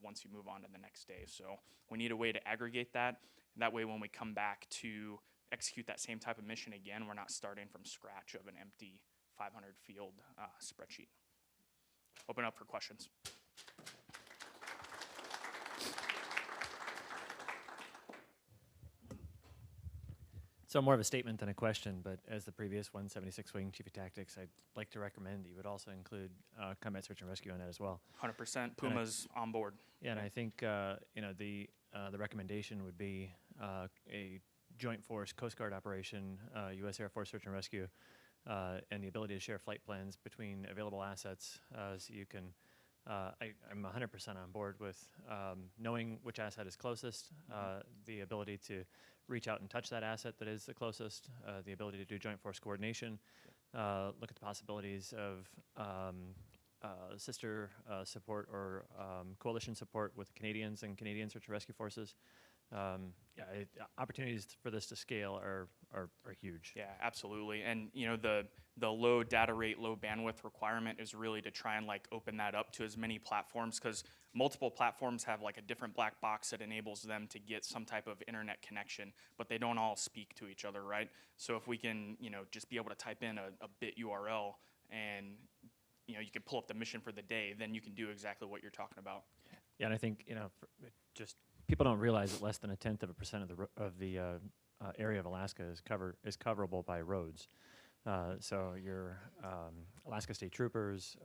P: once you move on to the next day. So we need a way to aggregate that. That way when we come back to execute that same type of mission again, we're not starting from scratch of an empty 500 field spreadsheet. Open up for questions.
I: So more of a statement than a question, but as the previous 176 Wing Chief of Tactics, I'd like to recommend that you would also include combat search and rescue on that as well.
P: 100%. Puma's on board.
I: Yeah, and I think the recommendation would be a joint force Coast Guard operation, U.S. Air Force search and rescue, and the ability to share flight plans between available assets, so you can. I'm 100% on board with knowing which asset is closest, the ability to reach out and touch that asset that is the closest, the ability to do joint force coordination, look at the possibilities of sister support or coalition support with Canadians and Canadian Search and Rescue Forces. Opportunities for this to scale are huge.
P: Yeah, absolutely. And you know, the low data rate, low bandwidth requirement is really to try and like open that up to as many platforms, because multiple platforms have like a different black box that enables them to get some type of internet connection, but they don't all speak to each other, right? So if we can, you know, just be able to type in a bit URL and you know, you can pull up the mission for the day, then you can do exactly what you're talking about.
I: Yeah, and I think, you know, just people don't realize that less than 0.1% of the area of Alaska is coverable by roads. So your Alaska State Troopers,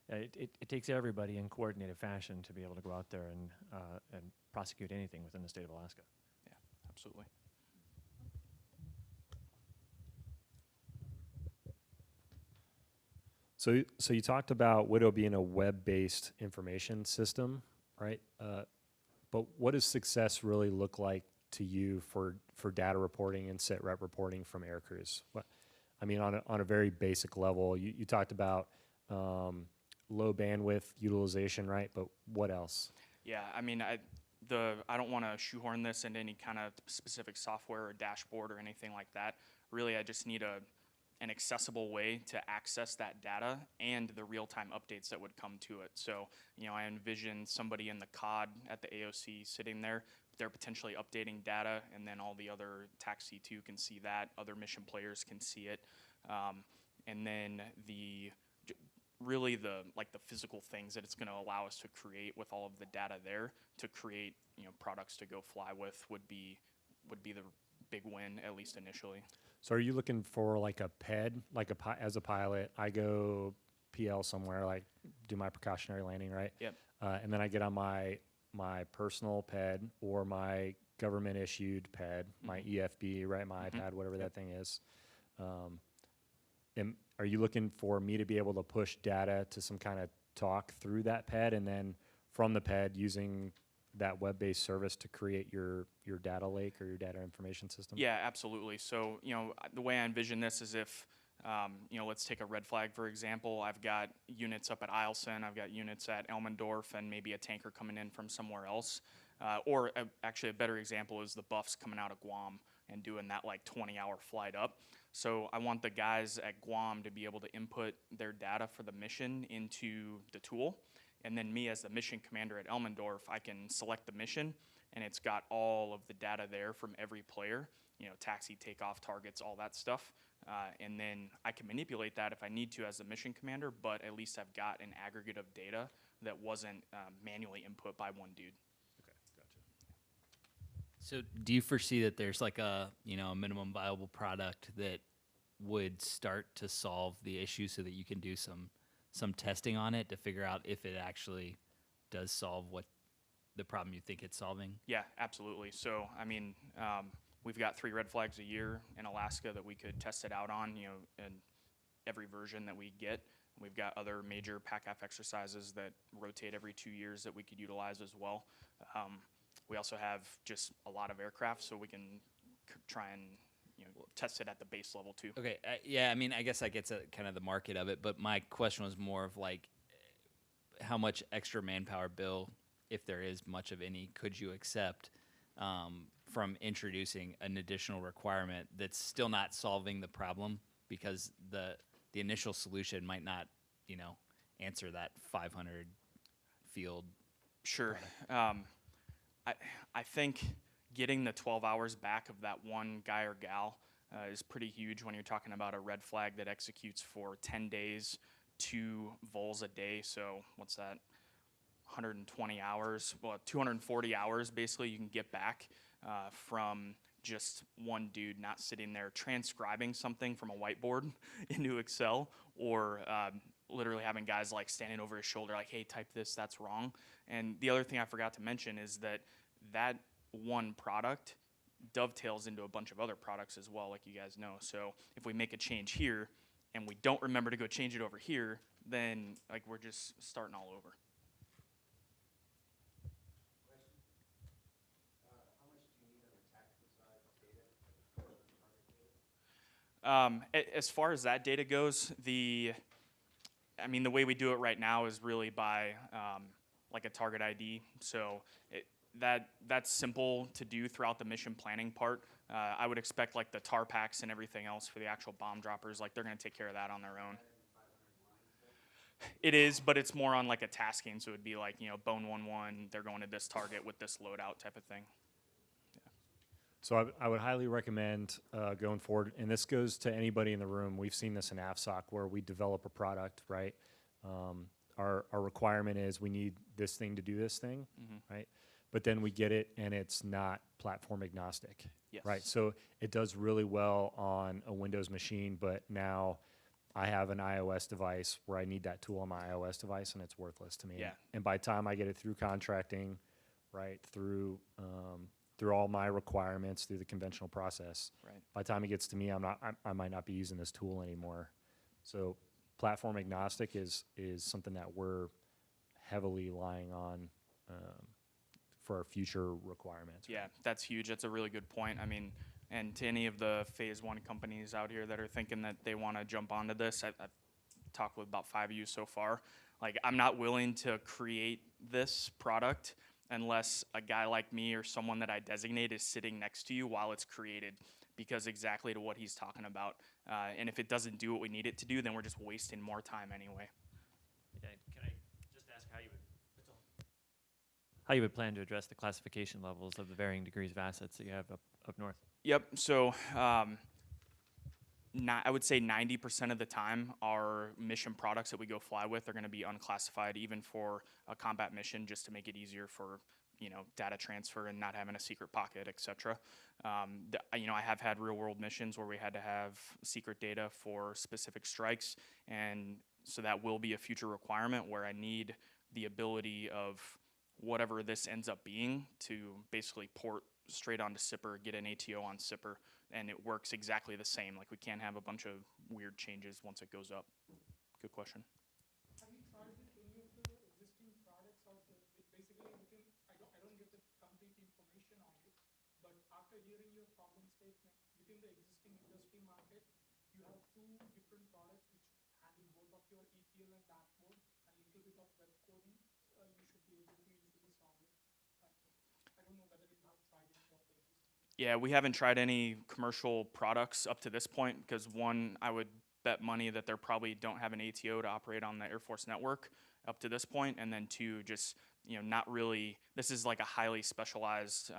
I: it takes everybody in coordinated fashion to be able to go out there and prosecute anything within the state of Alaska.
P: Yeah, absolutely.
M: So you talked about Widow being a web-based information system, right? But what does success really look like to you for data reporting and sit rep reporting from air crews? I mean, on a very basic level, you talked about low bandwidth utilization, right? But what else?
P: Yeah, I mean, I don't want to shoehorn this into any kind of specific software or dashboard or anything like that. Really, I just need an accessible way to access that data and the real-time updates that would come to it. So, you know, I envision somebody in the COD at the AOC sitting there. They're potentially updating data, and then all the other TAC C2 can see that. Other mission players can see it. And then really the physical things that it's going to allow us to create with all of the data there to create, you know, products to go fly with would be the big win, at least initially.
M: So are you looking for like a PED, like as a pilot, I go PL somewhere, like do my precautionary landing, right?
P: Yep.
M: And then I get on my personal PED or my government issued PED, my EFB, right, my iPad, whatever that thing is. Are you looking for me to be able to push data to some kind of talk through that PED, and then from the PED using that web-based service to create your data lake or your data information system?
P: Yeah, absolutely. So, you know, the way I envision this is if, you know, let's take a red flag, for example. I've got units up at Eielson, I've got units at Elmendorf, and maybe a tanker coming in from somewhere else. Actually, a better example is the buffs coming out of Guam and doing that like 20-hour flight up. So I want the guys at Guam to be able to input their data for the mission into the tool. And then me as the mission commander at Elmendorf, I can select the mission, and it's got all of the data there from every player, you know, taxi, takeoff, targets, all that stuff. And then I can manipulate that if I need to as the mission commander, but at least I've got an aggregate of data that wasn't manually input by one dude.
M: Okay, gotcha.
F: So do you foresee that there's like a minimum viable product that would start to solve the issue so that you can do some testing on it to figure out if it actually does solve what the problem you think it's solving?
P: Yeah, absolutely. So, I mean, we've got 3 red flags a year in Alaska that we could test it out on, you know, in every version that we get. We've got other major PACAF exercises that rotate every 2 years that we could utilize as well. We also have just a lot of aircraft, so we can try and, you know, test it at the base level too.
F: Okay, yeah, I mean, I guess that gets at kind of the market of it, but my question was more of like, how much extra manpower bill, if there is much of any, could you accept from introducing an additional requirement that's still not solving the problem, because the initial solution might not, you know, answer that 500 field.
P: Sure. I think getting the 12 hours back of that one guy or gal is pretty huge when you're talking about a red flag that executes for 10 days, 2 vols a day. So what's that? 120 hours, well, 240 hours basically you can get back from just one dude not sitting there transcribing something from a whiteboard into Excel, or literally having guys like standing over his shoulder like, hey, type this, that's wrong. And the other thing I forgot to mention is that one product dovetails into a bunch of other products as well, like you guys know. So if we make a change here and we don't remember to go change it over here, then like we're just starting all over.
D: How much do you need on the tactical side
P: As far as that data goes, the way we do it right now is really by like a target ID. So that's simple to do throughout the mission planning part. I would expect like the tar packs and everything else for the actual bomb droppers, like they're going to take care of that on their own. It is, but it's more on like a tasking. So it'd be like, bone 1-1, they're going to this target with this loadout type of thing.
M: So I would highly recommend going forward, and this goes to anybody in the room. We've seen this in AFSOC where we develop a product, right? Our requirement is we need this thing to do this thing, right? But then we get it, and it's not platform agnostic, right? So it does really well on a Windows machine, but now I have an iOS device where I need that tool on my iOS device, and it's worthless to me.
P: Yeah.
M: And by the time I get it through contracting, right, through all my requirements, through the conventional process,
P: right,
M: by the time it gets to me, I might not be using this tool anymore. So platform agnostic is something that we're heavily relying on for our future requirements.
P: Yeah, that's huge. That's a really good point. And to any of the phase 1 companies out here that are thinking that they want to jump onto this, I've talked with about 5 of you so far. Like, I'm not willing to create this product unless a guy like me or someone that I designate is sitting next to you while it's created, because exactly to what he's talking about. And if it doesn't do what we need it to do, then we're just wasting more time anyway.
I: Can I just ask how you would plan to address the classification levels of the varying degrees of assets that you have up north?
P: Yep. So I would say 90% of the time, our mission products that we go fly with are going to be unclassified, even for a combat mission, just to make it easier for data transfer and not having a secret pocket, etc. I have had real-world missions where we had to have secret data for specific strikes, and so that will be a future requirement where I need the ability of whatever this ends up being to basically port straight onto SIPR, get an ATO on SIPR, and it works exactly the same. Like, we can't have a bunch of weird changes once it goes up. Good question.
E: Have you tried with any of the existing products out there? Basically, I don't get the complete information on it, but after hearing your problem statement, within the existing industry market, you have 2 different products which handle both of your ETL and dashboard and a little bit of web coding. You should be able to easily solve it. I don't know whether you have tried any of the existing.
P: Yeah, we haven't tried any commercial products up to this point because, one, I would bet money that they probably don't have an ATO to operate on the Air Force network up to this point, and then 2, just not really. This is like a highly specialized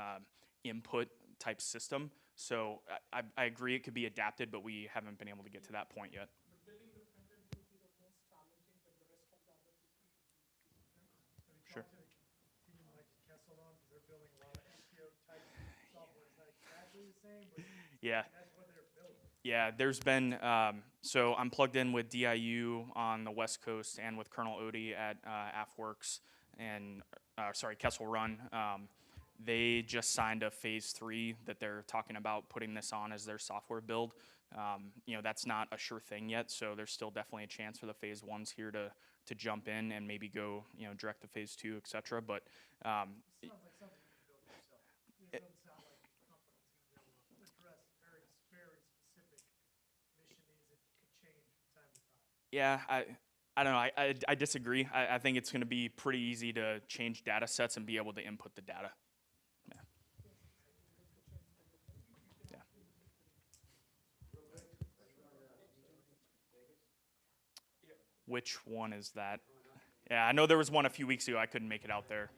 P: input type system, so I agree it could be adapted, but we haven't been able to get to that point yet.
E: But building the front end will be the most challenging, but the rest of the other pieces should be.
P: Sure.
E: Team like Kessel on, because they're building a lot of ATO type software. Is that exactly the same? But
P: Yeah.
E: that's what they're building.
P: Yeah, there's been, so I'm plugged in with DIU on the West Coast and with Colonel Odie at AFWorks and, Kessel Run. They just signed a phase 3 that they're talking about putting this on as their software build. That's not a sure thing yet, so there's still definitely a chance for the phase 1s here to jump in and maybe go, direct to phase 2, et cetera. But
E: It sounds like something you can build yourself. It doesn't sound like the company's going to be able to address very, very specific mission needs that could change from time to time.
P: Yeah, I don't know. I disagree. I think it's going to be pretty easy to change data sets and be able to input the data. Yeah. Yeah. Which one is that? Yeah, I know there was one a few weeks ago. I couldn't make it out there.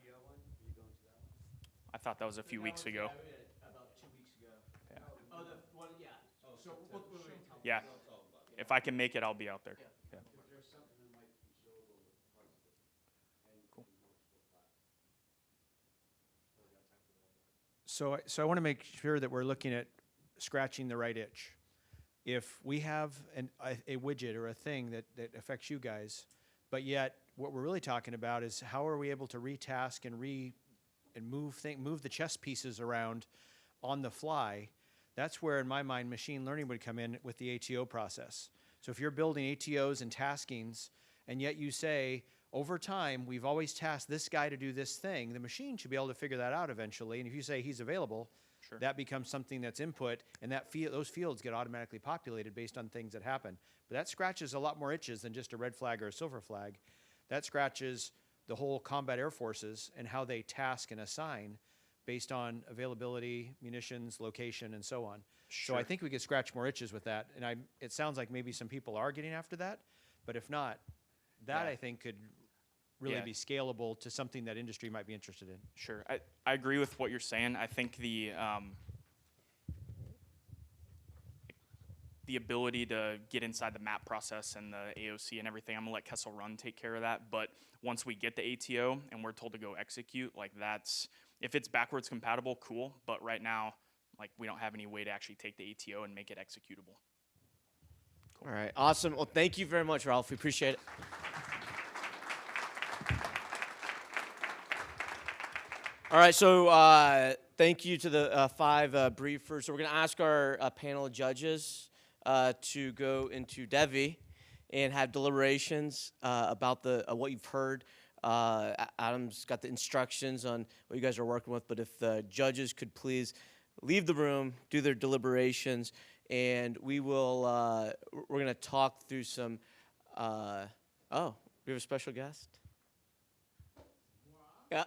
P: I thought that was a few weeks ago.
A: About 2 weeks ago.
P: Yeah.
A: Oh, the one, yeah. Oh, so
P: Yeah. If I can make it, I'll be out there. Yeah. Cool.
Q: So I want to make sure that we're looking at scratching the right itch. If we have a widget or a thing that affects you guys, but yet what we're really talking about is how are we able to retask and move the chess pieces around on the fly. That's where, in my mind, machine learning would come in with the ATO process. So if you're building ATOs and taskings, and yet you say, over time, we've always tasked this guy to do this thing, the machine should be able to figure that out eventually. And if you say he's available,
A: Sure.
Q: that becomes something that's input, and those fields get automatically populated based on things that happen. But that scratches a lot more itches than just a red flag or a silver flag. That scratches the whole combat air forces and how they task and assign based on availability, munitions, location, and so on.
A: Sure.
Q: So I think we could scratch more itches with that. And it sounds like maybe some people are getting after that, but if not, that I think could really be scalable to something that industry might be interested in.
P: Sure. I agree with what you're saying. I think the ability to get inside the map process and the AOC and everything, I'm gonna let Kessel Run take care of that. But once we get the ATO and we're told to go execute, like that's, if it's backwards compatible, cool. But right now, like we don't have any way to actually take the ATO and make it executable.
A: Cool. All right, awesome. Well, thank you very much, Ralph. We appreciate it. All right, so thank you to the 5 briefers. So we're going to ask our panel of judges to go into Devi and have deliberations about what you've heard. Adam's got the instructions on what you guys are working with, but if the judges could please leave the room, do their deliberations, and we will, we're going to talk through some, oh, we have a special guest? Yeah.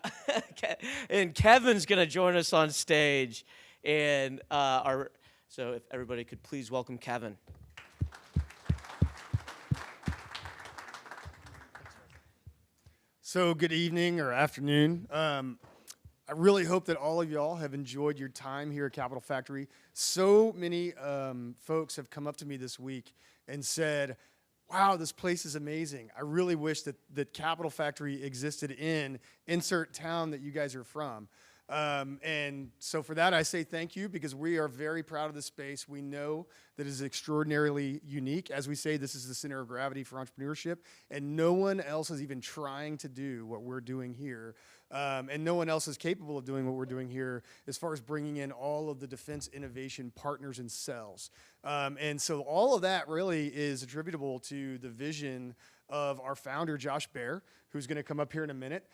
A: And Kevin's going to join us on stage. And so if everybody could please welcome Kevin.
R: So good evening or afternoon. I really hope that all of y'all have enjoyed your time here at Capital Factory. So many folks have come up to me this week and said, wow, this place is amazing. I really wish that Capital Factory existed in insert town that you guys are from. And so for that, I say thank you, because we are very proud of this space. We know that it is extraordinarily unique. As we say, this is the center of gravity for entrepreneurship, and no one else is even trying to do what we're doing here. And no one else is capable of doing what we're doing here as far as bringing in all of the defense innovation partners and cells. And so all of that really is attributable to the vision of our founder, Josh Baer, who's going to come up here in a minute.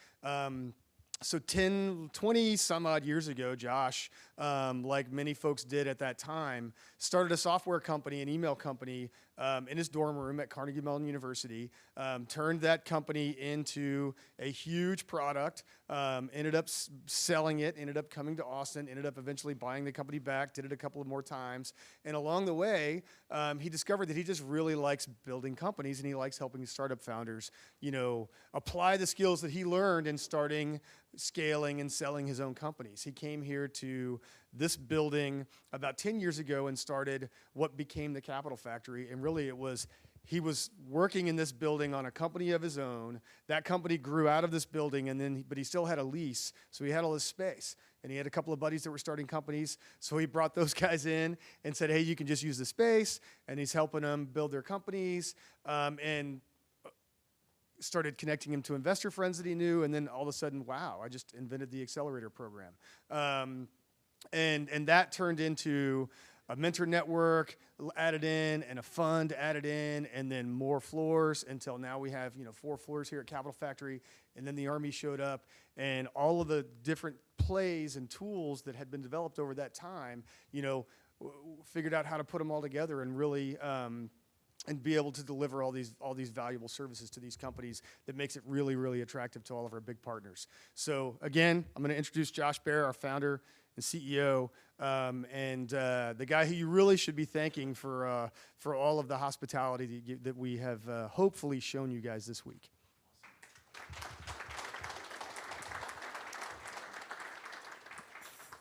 R: So 20 some odd years ago, Josh, like many folks did at that time, started a software company, an email company, in his dorm room at Carnegie Mellon University, turned that company into a huge product, ended up selling it, ended up coming to Austin, ended up eventually buying the company back, did it a couple of more times. And along the way, he discovered that he just really likes building companies, and he likes helping startup founders, apply the skills that he learned in starting, scaling, and selling his own companies. He came here to this building about 10 years ago and started what became the Capital Factory. And really he was working in this building on a company of his own. That company grew out of this building, but he still had a lease, so he had all this space. And he had a couple of buddies that were starting companies, so he brought those guys in and said, hey, you can just use the space. And he's helping them build their companies, and started connecting him to investor friends that he knew. And then all of a sudden, wow, I just invented the accelerator program. And that turned into a mentor network added in, and a fund added in, and then more floors, until now we have 4 floors here at Capital Factory. And then the Army showed up, and all of the different plays and tools that had been developed over that time, figured out how to put them all together and really and be able to deliver all these valuable services to these companies that makes it really, really attractive to all of our big partners. So again, I'm going to introduce Josh Baer, our founder and CEO, and the guy who you really should be thanking for all of the hospitality that we have hopefully shown you guys this week.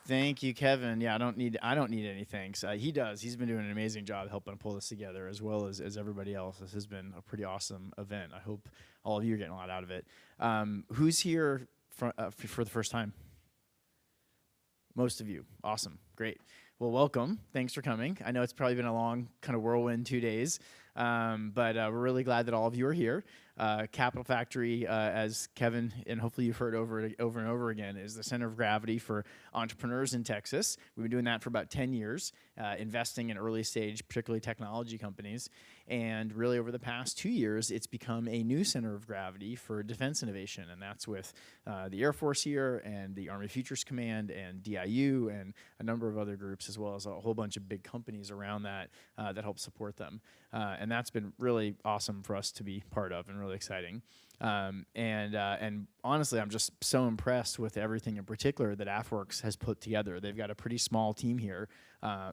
S: Thank you, Kevin. Yeah, I don't need any thanks. He does. He's been doing an amazing job helping pull this together, as well as everybody else. This has been a pretty awesome event. I hope all of you are getting a lot out of it. Who's here for the first time? Most of you. Awesome. Great. Well, welcome. Thanks for coming. I know it's probably been a long kind of whirlwind 2 days. But we're really glad that all of you are here. Capital Factory, as Kevin and hopefully you've heard over and over again, is the center of gravity for entrepreneurs in Texas. We've been doing that for about 10 years, investing in early stage, particularly technology companies. And really over the past 2 years, it's become a new center of gravity for defense innovation. And that's with the Air Force here and the Army Futures Command and DIU and a number of other groups, as well as a whole bunch of big companies around that that help support them. And that's been really awesome for us to be part of and really exciting. And honestly, I'm just so impressed with everything in particular that AFWorks has put together. They've got a pretty small team here,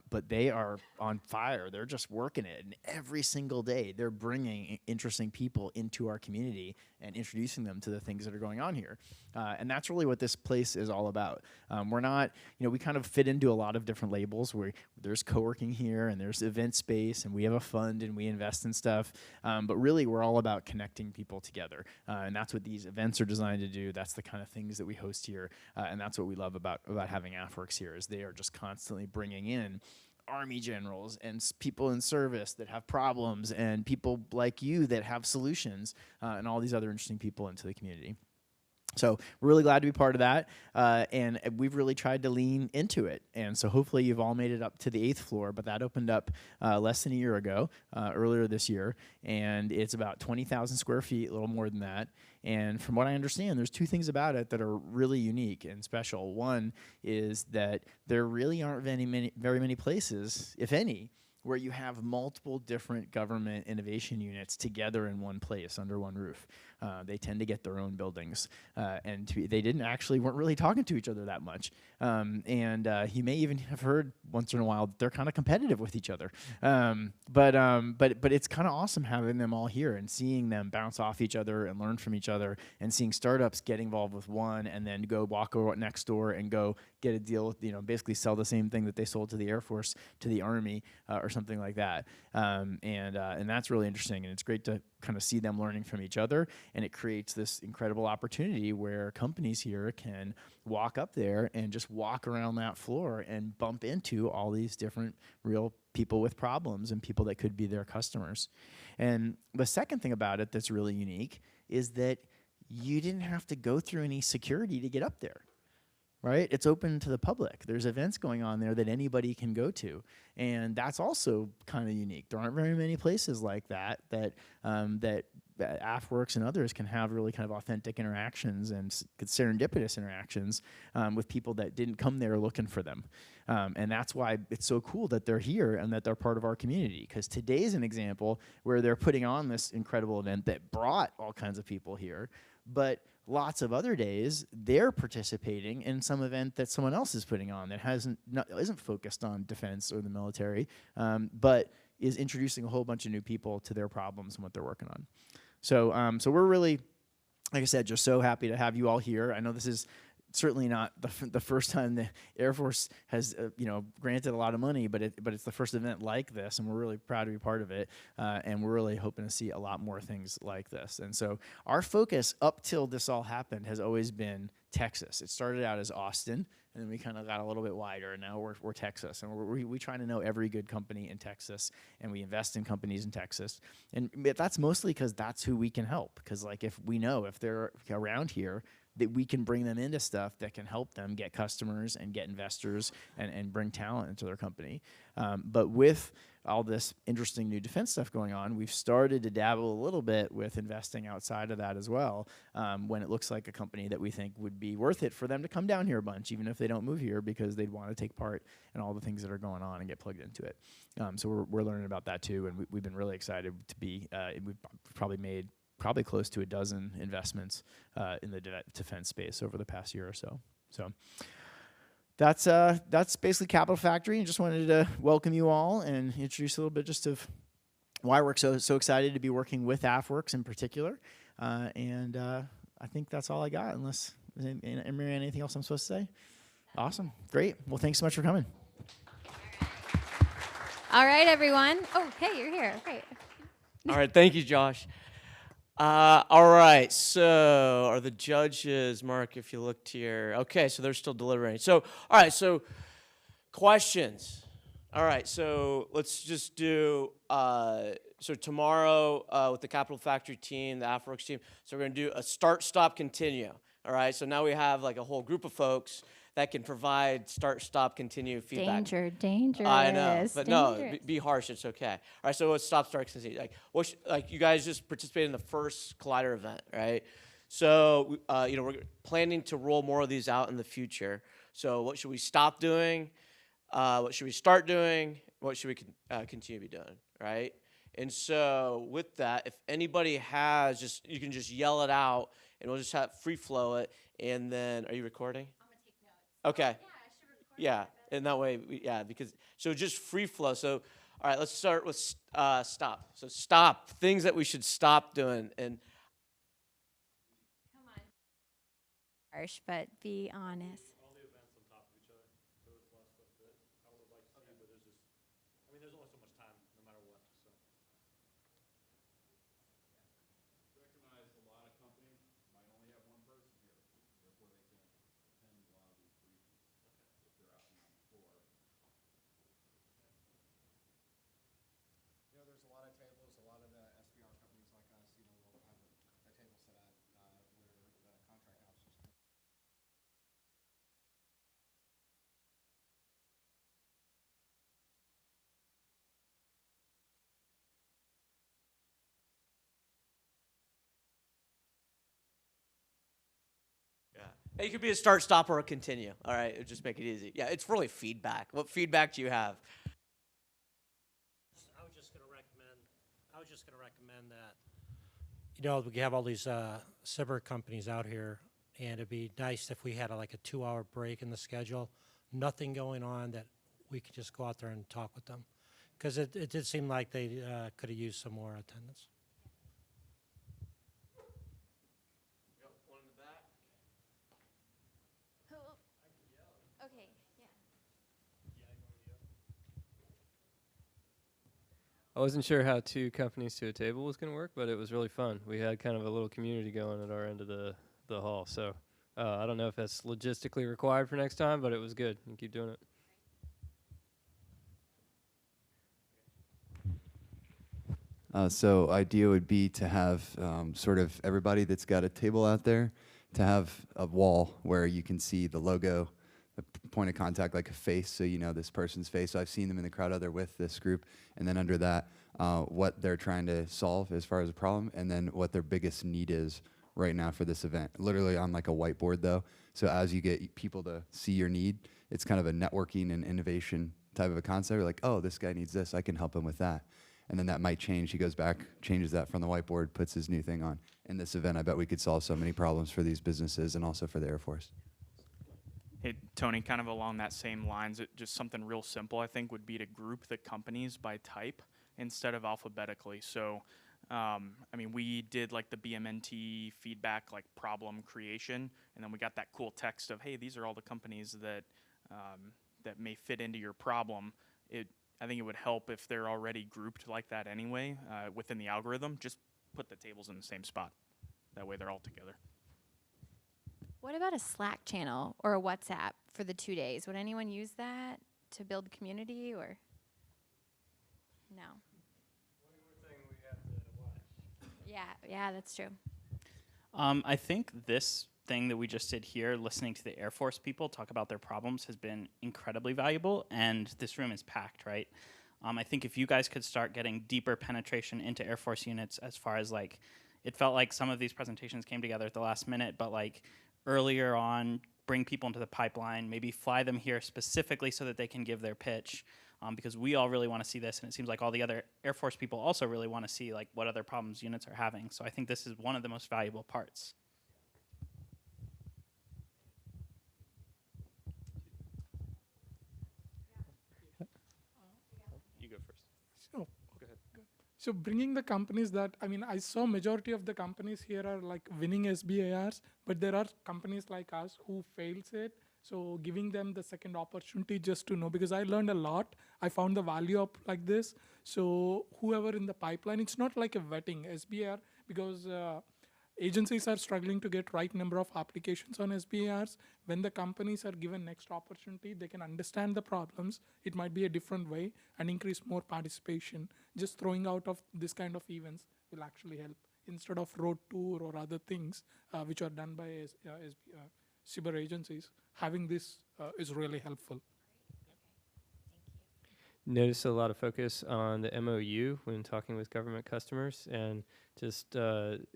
S: but they are on fire. They're just working it. And every single day, they're bringing interesting people into our community and introducing them to the things that are going on here. And that's really what this place is all about. We're not, we kind of fit into a lot of different labels where there's co-working here and there's event space and we have a fund and we invest in stuff. But really, we're all about connecting people together. And that's what these events are designed to do. That's the kind of things that we host here. And that's what we love about having AFWorks here is they are just constantly bringing in Army generals and people in service that have problems and people like you that have solutions and all these other interesting people into the community. So we're really glad to be part of that, and we've really tried to lean into it. And so hopefully you've all made it up to the 8th floor, but that opened up less than a year ago, earlier this year, and it's about 20,000 square feet, a little more than that. And from what I understand, there's 2 things about it that are really unique and special. One is that there really aren't very many places, if any, where you have multiple different government innovation units together in one place under one roof. They tend to get their own buildings, and they weren't really talking to each other that much. And you may even have heard once in a while that they're kind of competitive with each other. But it's kind of awesome having them all here and seeing them bounce off each other and learn from each other, and seeing startups get involved with one and then go walk over next door and go get a deal with, basically sell the same thing that they sold to the Air Force to the Army or something like that. And that's really interesting, and it's great to kind of see them learning from each other, and it creates this incredible opportunity where companies here can walk up there and just walk around that floor and bump into all these different real people with problems and people that could be their customers. And the second thing about it that's really unique is that you didn't have to go through any security to get up there. Right? It's open to the public. There's events going on there that anybody can go to. And that's also kind of unique. There aren't very many places like that AFWorks and others can have really kind of authentic interactions and serendipitous interactions with people that didn't come there looking for them. And that's why it's so cool that they're here and that they're part of our community. Because today's an example where they're putting on this incredible event that brought all kinds of people here. But lots of other days, they're participating in some event that someone else is putting on that isn't focused on defense or the military, but is introducing a whole bunch of new people to their problems and what they're working on. So, so we're really, like I said, just so happy to have you all here. I know this is certainly not the first time the Air Force has granted a lot of money, but it's the first event like this, and we're really proud to be part of it, and we're really hoping to see a lot more things like this. And so our focus up till this all happened has always been Texas. It started out as Austin, and then we kind of got a little bit wider, and now we're Texas, and we try to know every good company in Texas, and we invest in companies in Texas, and that's mostly because that's who we can help. Because if they're around here, that we can bring them into stuff that can help them get customers and get investors and bring talent into their company. But with all this interesting new defense stuff going on, we've started to dabble a little bit with investing outside of that as well, when it looks like a company that we think would be worth it for them to come down here a bunch, even if they don't move here, because they'd want to take part in all the things that are going on and get plugged into it. So we're learning about that too, and we've been really excited to be, we've probably made close to a dozen investments in the defense space over the past year or so. So that's basically Capital Factory, and just wanted to welcome you all and introduce a little bit just of why we're so excited to be working with AFWorks in particular. And I think that's all I got, unless anything else I'm supposed to say? Awesome, great. Well, thanks so much for coming.
T: All right, everyone. Oh, hey, you're here. Great.
A: All right, thank you, Josh. All right, so are the judges, Mark, if you looked here. Okay, so they're still deliberating. So, all right, so questions. All right, so let's just do, so tomorrow with the Capital Factory team, the AFWorks team, so we're going to do a start, stop, continue. All right, so now we have like a whole group of folks that can provide start, stop, continue feedback.
T: Dangerous.
A: I know, but no,
T: dangerous.
A: be harsh, it's okay. All right, so let's stop, start, continue. Like you guys just participated in the first Collider event, right? So, we're planning to roll more of these out in the future. So what should we stop doing? What should we start doing? What should we continue to be doing, right? And so with that, if anybody has you can just yell it out, and we'll just have free flow it. And then, are you recording? I'm gonna take notes. Okay. Yeah, I should record. Yeah, and that way, because so just free flow. So, all right, let's start with stop. So stop, things that we should stop doing, and.
T: Come on. Harsh, but be honest.
R: There's a lot of tables, a lot of the SBR companies like us, will have a table set up where the contract officers can.
A: Yeah. It could be a start, stop, or a continue. All right, it'll just make it easy. Yeah, it's really feedback. What feedback do you have?
U: I was just going to recommend that, we have all these cyber companies out here, and it'd be nice if we had like a 2-hour break in the schedule, nothing going on, that we could just go out there and talk with them. Because it did seem like they could have used some more attendance.
T: Okay, yeah.
V: I wasn't sure how 2 companies to a table was going to work, but it was really fun. We had kind of a little community going at our end of the hall. So I don't know if that's logistically required for next time, but it was good. You keep doing it.
L: So idea would be to have sort of everybody that's got a table out there to have a wall where you can see the logo, the point of contact, like a face, so you know this person's face. So I've seen them in the crowd out there with this group, and then under that, what they're trying to solve as far as a problem, and then what their biggest need is right now for this event. Literally on like a whiteboard though. So as you get people to see your need, it's kind of a networking and innovation type of a concept. You're like, oh, this guy needs this, I can help him with that. And then that might change. He goes back, changes that from the whiteboard, puts his new thing on. In this event, I bet we could solve so many problems for these businesses and also for the Air Force.
P: Hey, Tony, kind of along that same lines, just something real simple, I think, would be to group the companies by type instead of alphabetically. So, we did like the BMNT feedback, like problem creation, and then we got that cool text of, hey, these are all the companies that that may fit into your problem. I think it would help if they're already grouped like that anyway within the algorithm. Just put the tables in the same spot. That way they're all together.
T: What about a Slack channel or a WhatsApp for the 2 days? Would anyone use that to build community or no? Yeah, that's true.
W: I think this thing that we just did here, listening to the Air Force people talk about their problems, has been incredibly valuable, and this room is packed, right? I think if you guys could start getting deeper penetration into Air Force units, as far as like, it felt like some of these presentations came together at the last minute, but like earlier on, bring people into the pipeline, maybe fly them here specifically so that they can give their pitch, because we all really want to see this, and it seems like all the other Air Force people also really want to see like what other problems units are having. So I think this is one of the most valuable parts.
X: So bringing the companies that, I saw majority of the companies here are like winning SBIRs, but there are companies like us who fails it. So giving them the second opportunity just to know, because I learned a lot. I found the value of like this. So whoever in the pipeline, it's not like a vetting SBIR, because agencies are struggling to get right number of applications on SBARs. When the companies are given next opportunity, they can understand the problems. It might be a different way and increase more participation. Just throwing out of this kind of events will actually help instead of road tour or other things which are done by cyber agencies. Having this is really helpful.
V: Notice a lot of focus on the MOU when talking with government customers, and just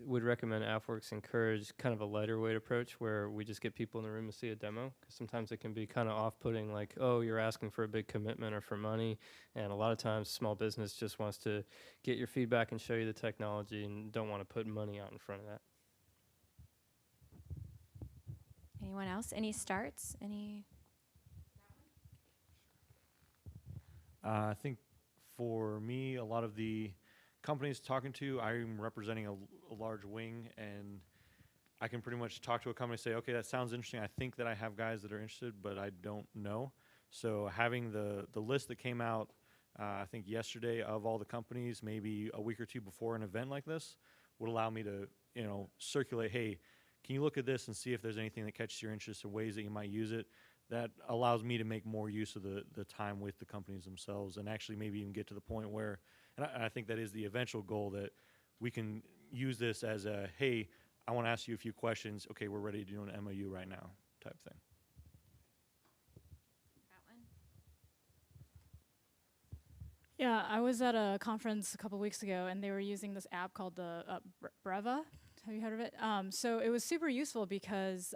V: would recommend AppWorks encourage kind of a lighter weight approach where we just get people in the room to see a demo, because sometimes it can be kind of off-putting, like, oh, you're asking for a big commitment or for money, and a lot of times small business just wants to get your feedback and show you the technology and don't want to put money out in front of that.
T: Anyone else? Any starts? Any?
B: I think for me, a lot of the companies talking to, I'm representing a large wing, and I can pretty much talk to a company and say, okay, that sounds interesting. I think that I have guys that are interested, but I don't know. So having the list that came out, I think yesterday, of all the companies, maybe a week or two before an event like this, would allow me to, circulate, hey, can you look at this and see if there's anything that catches your interest or ways that you might use it? That allows me to make more use of the time with the companies themselves, and actually maybe even get to the point where, and I think that is the eventual goal, that we can use this as a, hey, I want to ask you a few questions. Okay, we're ready to do an MOU right now type thing.
G: Yeah, I was at a conference a couple weeks ago, and they were using this app called the Breva. Have you heard of it? So it was super useful because,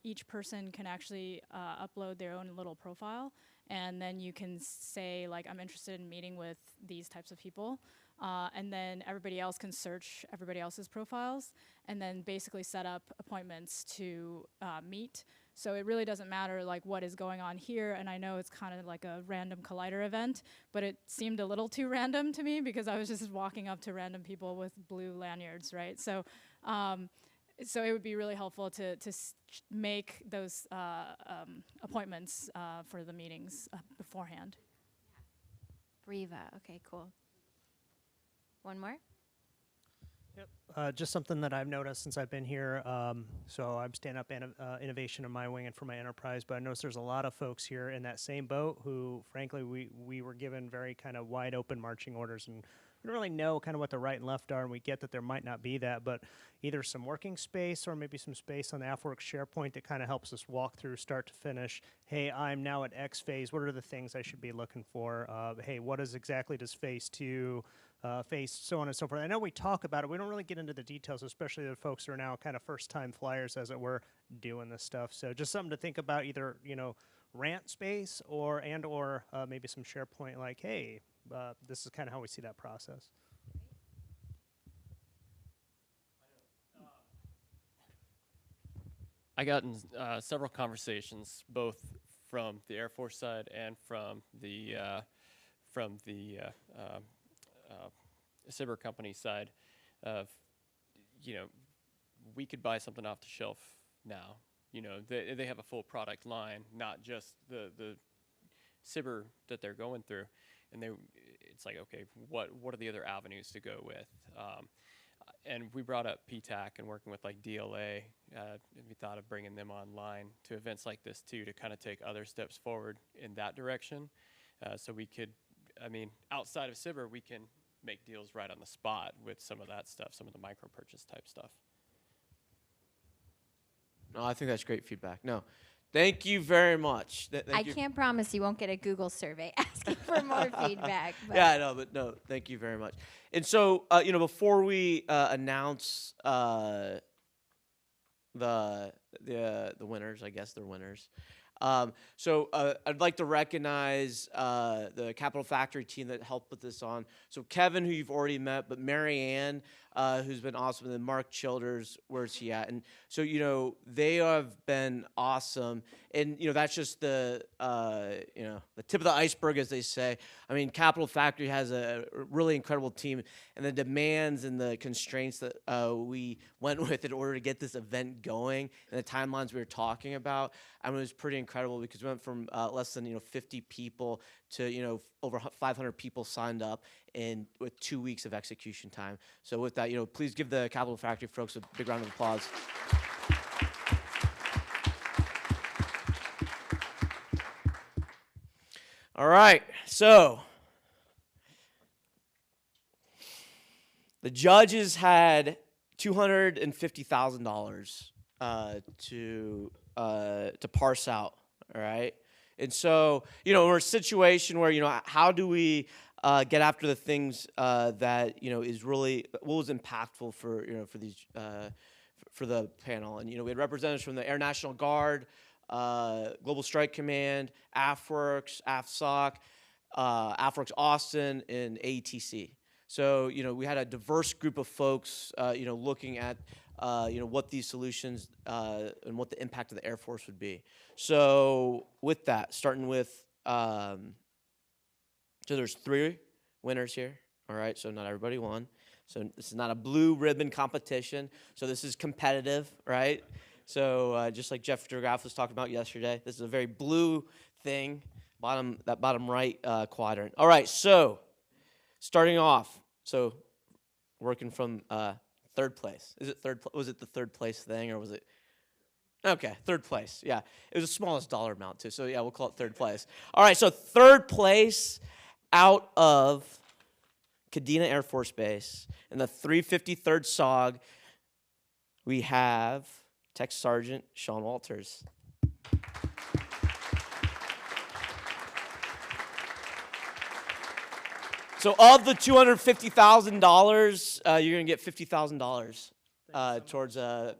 G: each person can actually upload their own little profile, and then you can say, like, I'm interested in meeting with these types of people, and then everybody else can search everybody else's profiles, and then basically set up appointments to meet. So it really doesn't matter like what is going on here, and I know it's kind of like a random collider event, but it seemed a little too random to me because I was just walking up to random people with blue lanyards, right? So, so it would be really helpful to make those appointments for the meetings beforehand.
T: Breva, okay, cool. One more?
H: Yep. Just something that I've noticed since I've been here. So I'm standing up innovation in my wing and for my enterprise, but I noticed there's a lot of folks here in that same boat who, frankly, we were given very kind of wide open marching orders, and we don't really know kind of what the right and left are, and we get that there might not be that, but either some working space or maybe some space on the AppWorks SharePoint that kind of helps us walk through start to finish. Hey, I'm now at X phase. What are the things I should be looking for? Hey, what is exactly does phase 2 face, so on and so forth. I know we talk about it. We don't really get into the details, especially the folks who are now kind of first-time flyers, as it were, doing this stuff. So just something to think about, either, rant space or maybe some SharePoint, like, hey, this is kind of how we see that process.
J: I got in several conversations, both from the Air Force side and from the cyber company side of, we could buy something off the shelf now. They have a full product line, not just the cyber that they're going through. And it's like, okay, what are the other avenues to go with? And we brought up PTAC and working with like DLA. And we thought of bringing them online to events like this too, to kind of take other steps forward in that direction. So we could, outside of cyber, we can make deals right on the spot with some of that stuff, some of the micro purchase type stuff.
A: No, I think that's great feedback. No, thank you very much.
T: I can't promise you won't get a Google survey asking for more feedback. But.
A: Yeah, I know, but no, thank you very much. And so, before we announce the winners, I guess they're winners. So I'd like to recognize the Capital Factory team that helped put this on. So Kevin, who you've already met, but Mary Ann, who's been awesome, and then Mark Childers, where's he at? And so, they have been awesome. And, that's just the tip of the iceberg, as they say. Capital Factory has a really incredible team, and the demands and the constraints that we went with in order to get this event going and the timelines we were talking about, it was pretty incredible because we went from less than 50 people to over 500 people signed up in with 2 weeks of execution time. So with that, please give the Capital Factory folks a big round of applause. All right, so the judges had $250,000 to parse out. All right, and so we're in a situation where how do we get after the things that is really what was impactful for for these for the panel, and we had representatives from the Air National Guard, Global Strike Command, AFWorks, AFSOC, AFWorks Austin, and AETC. So we had a diverse group of folks looking at what these solutions and what the impact of the Air Force would be. So with that, starting with so there's 3 winners here. All right, so not everybody won. So this is not a blue ribbon competition. So this is competitive, right? So just like Jeff DeGraff was talking about yesterday, this is a very blue thing, that bottom right quadrant. All right, so starting off, so working from third place. Is it third? Was it the third place thing, or was it? Okay, third place. Yeah, it was the smallest dollar amount too. So yeah, we'll call it third place. All right, so third place out of Kadena Air Force Base in the 353rd SOG, we have Tech Sergeant Shawn Walters. So of the $250,000, you're going to get $50,000 towards a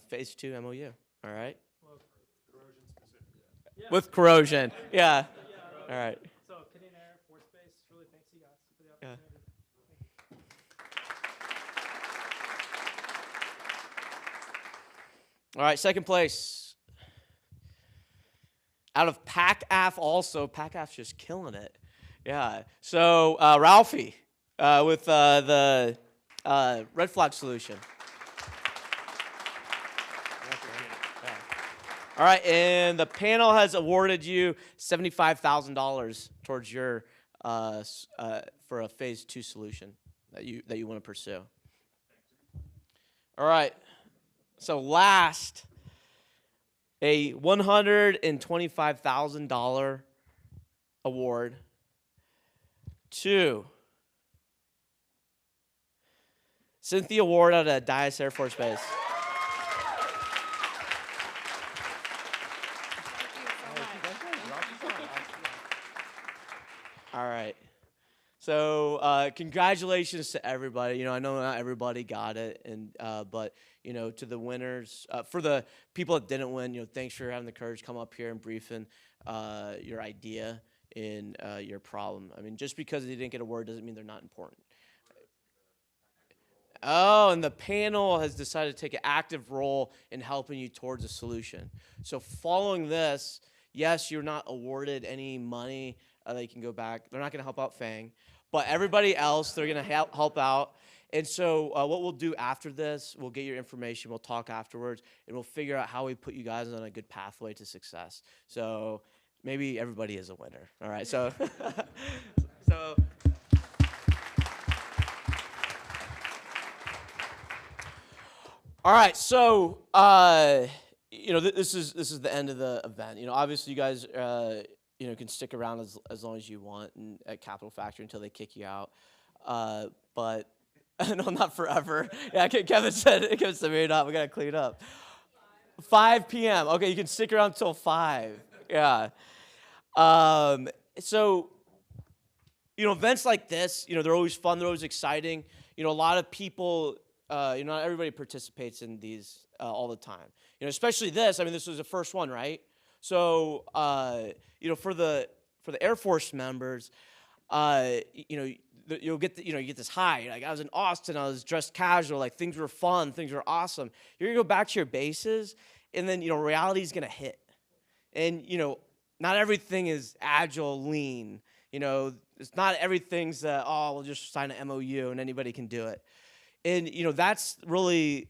A: Phase 2 MOU. All right? With corrosion. Yeah. All right.
C: So Kadena Air Force Base, really thanks you guys for the
A: Yeah.
C: opportunity.
A: All right, second place. Out of PACAF also. PACAF's just killing it. Yeah. So Ralphie with the red flag solution. All right, and the panel has awarded you $75,000 towards your for a Phase 2 solution that you want to pursue. All right. So last, a $125,000 award to Cynthia Ward out of Dias Air Force Base. All right. So congratulations to everybody. I know not everybody got it, and but to the winners, for the people that didn't win, thanks for having the courage to come up here and briefing your idea and your problem. I mean, just because they didn't get a word doesn't mean they're not important. Oh, and the panel has decided to take an active role in helping you towards a solution. So following this, yes, you're not awarded any money. They can go back. They're not going to help out Fang. But everybody else, they're going to help out. And so what we'll do after this, we'll get your information. We'll talk afterwards. And we'll figure out how we put you guys on a good pathway to success. So maybe everybody is a winner. All right. So, all right. So, this is the end of the event. Obviously you guys, can stick around as long as you want at Capital Factory until they kick you out. But no, not forever. Yeah, Kevin said maybe not. We got to clean up. 5 p.m. Okay, you can stick around until 5. Yeah. So, events like this, they're always fun. They're always exciting. A lot of people, not everybody participates in these all the time. Especially this. I mean, this was the first one, right? So, for the Air Force members, you'll get you get this high. Like, I was in Austin, I was dressed casual, like things were fun, things were awesome. You're gonna go back to your bases, and then reality's gonna hit, and not everything is agile, lean. It's not everything's we'll just sign an MOU and anybody can do it, and that's really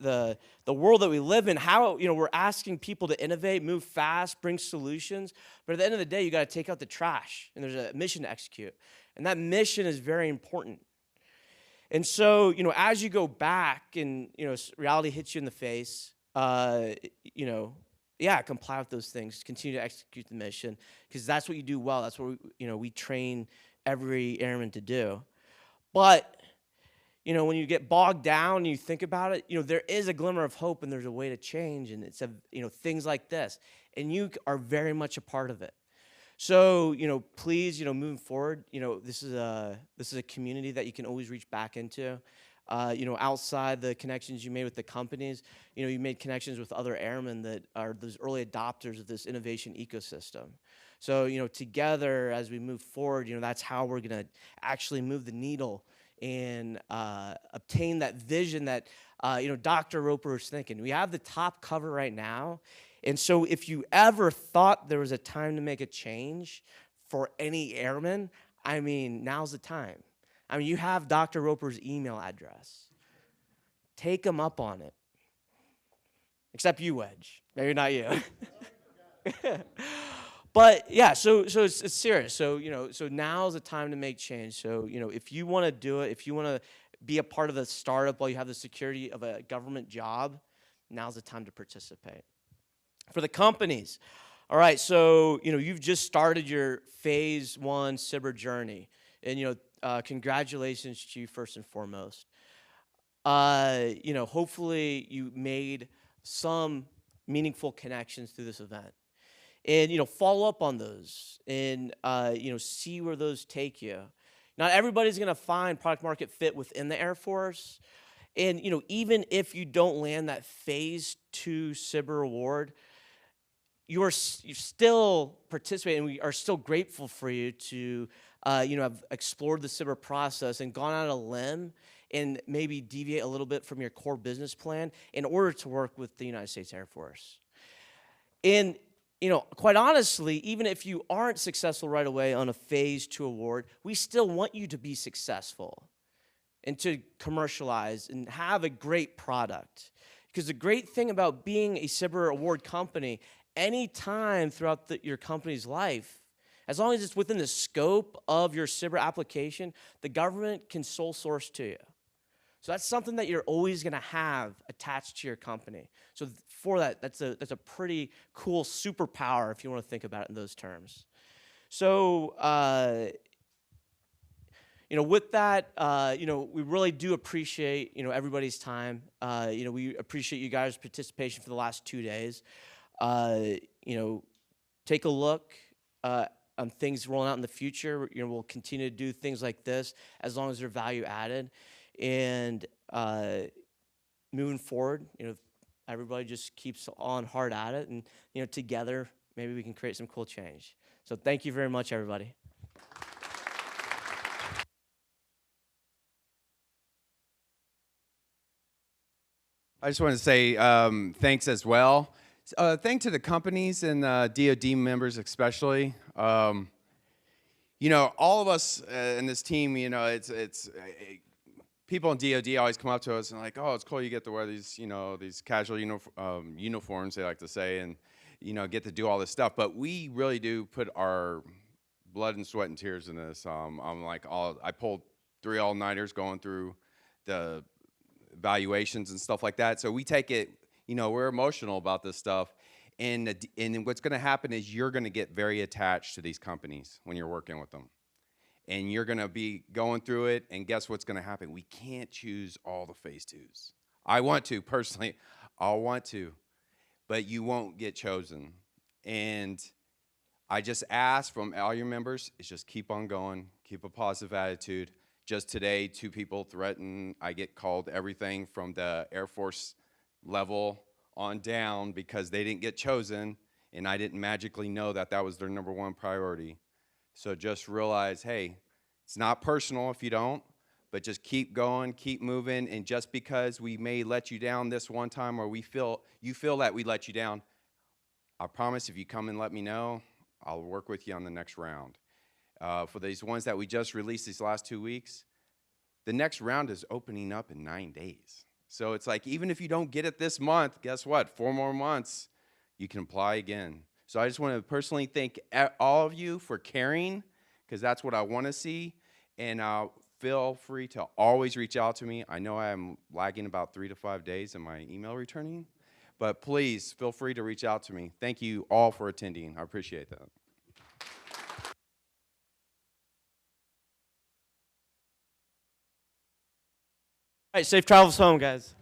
A: the world that we live in, how, we're asking people to innovate, move fast, bring solutions, but at the end of the day, you got to take out the trash, and there's a mission to execute, and that mission is very important. And so, as you go back and, reality hits you in the face, comply with those things, continue to execute the mission, because that's what you do well. That's what we train every airman to do. But, when you get bogged down and you think about it, there is a glimmer of hope and there's a way to change, and it's, things like this. And you are very much a part of it. So, please, moving forward, this is a community that you can always reach back into. Outside the connections you made with the companies, you made connections with other airmen that are those early adopters of this innovation ecosystem. So, together as we move forward, that's how we're going to actually move the needle and obtain that vision that, Dr. Roper is thinking. We have the top cover right now. And so if you ever thought there was a time to make a change for any airman, now's the time. You have Dr. Roper's email address. Take him up on it. Except you, Wedge. Maybe not you. But yeah, so it's serious. So now's the time to make change. So if you want to do it, if you want to be a part of the startup while you have the security of a government job, now's the time to participate. For the companies, all right. So you've just started your phase 1 cyber journey, and congratulations to you first and foremost. Hopefully you made some meaningful connections through this event. And, follow up on those and, see where those take you. Not everybody's going to find product market fit within the Air Force. And, even if you don't land that phase 2 cyber award, you're still participating. We are still grateful for you to, have explored the cyber process and gone out on a limb and maybe deviate a little bit from your core business plan in order to work with the United States Air Force. And, quite honestly, even if you aren't successful right away on a phase 2 award, we still want you to be successful and to commercialize and have a great product. Because the great thing about being a cyber award company, any time throughout your company's life, as long as it's within the scope of your cyber application, the government can sole source to you. So that's something that you're always going to have attached to your company. So for that, that's a pretty cool superpower if you want to think about it in those terms. So, with that, we really do appreciate, everybody's time. We appreciate you guys' participation for the last 2 days. Take a look on things rolling out in the future. We'll continue to do things like this as long as they're value added. And moving forward, everybody just keeps on hard at it, and together maybe we can create some cool change. So thank you very much, everybody.
D: I just want to say thanks as well. Thanks to the companies and DoD members especially. All of us in this team, people in DoD always come up to us and like, oh, it's cool you get to wear these, these casual uniforms, they like to say, and, get to do all this stuff. But we really do put our blood and sweat and tears in this. I pulled 3 all-nighters going through the evaluations and stuff like that. So we take it, we're emotional about this stuff. And what's going to happen is you're going to get very attached to these companies when you're working with them. And you're going to be going through it, and guess what's going to happen? We can't choose all the phase 2s. I want to, personally. I'll want to. But you won't get chosen. And I just ask from all your members is just keep on going, keep a positive attitude. Just today, 2 people threatened. I get called everything from the Air Force level on down because they didn't get chosen, and I didn't magically know that that was their number 1 priority. So just realize, hey, it's not personal if you don't, but just keep going, keep moving, and just because we may let you down this one time or you feel that we let you down, I promise if you come and let me know, I'll work with you on the next round. For these ones that we just released these last 2 weeks, the next round is opening up in 9 days. So it's like, even if you don't get it this month, guess what? 4 more months, you can apply again. So I just want to personally thank all of you for caring, because that's what I want to see. And feel free to always reach out to me. I know I'm lagging about 3 to 5 days in my email returning, but please feel free to reach out to me. Thank you all for attending. I appreciate that.
A: All right, safe travels home, guys.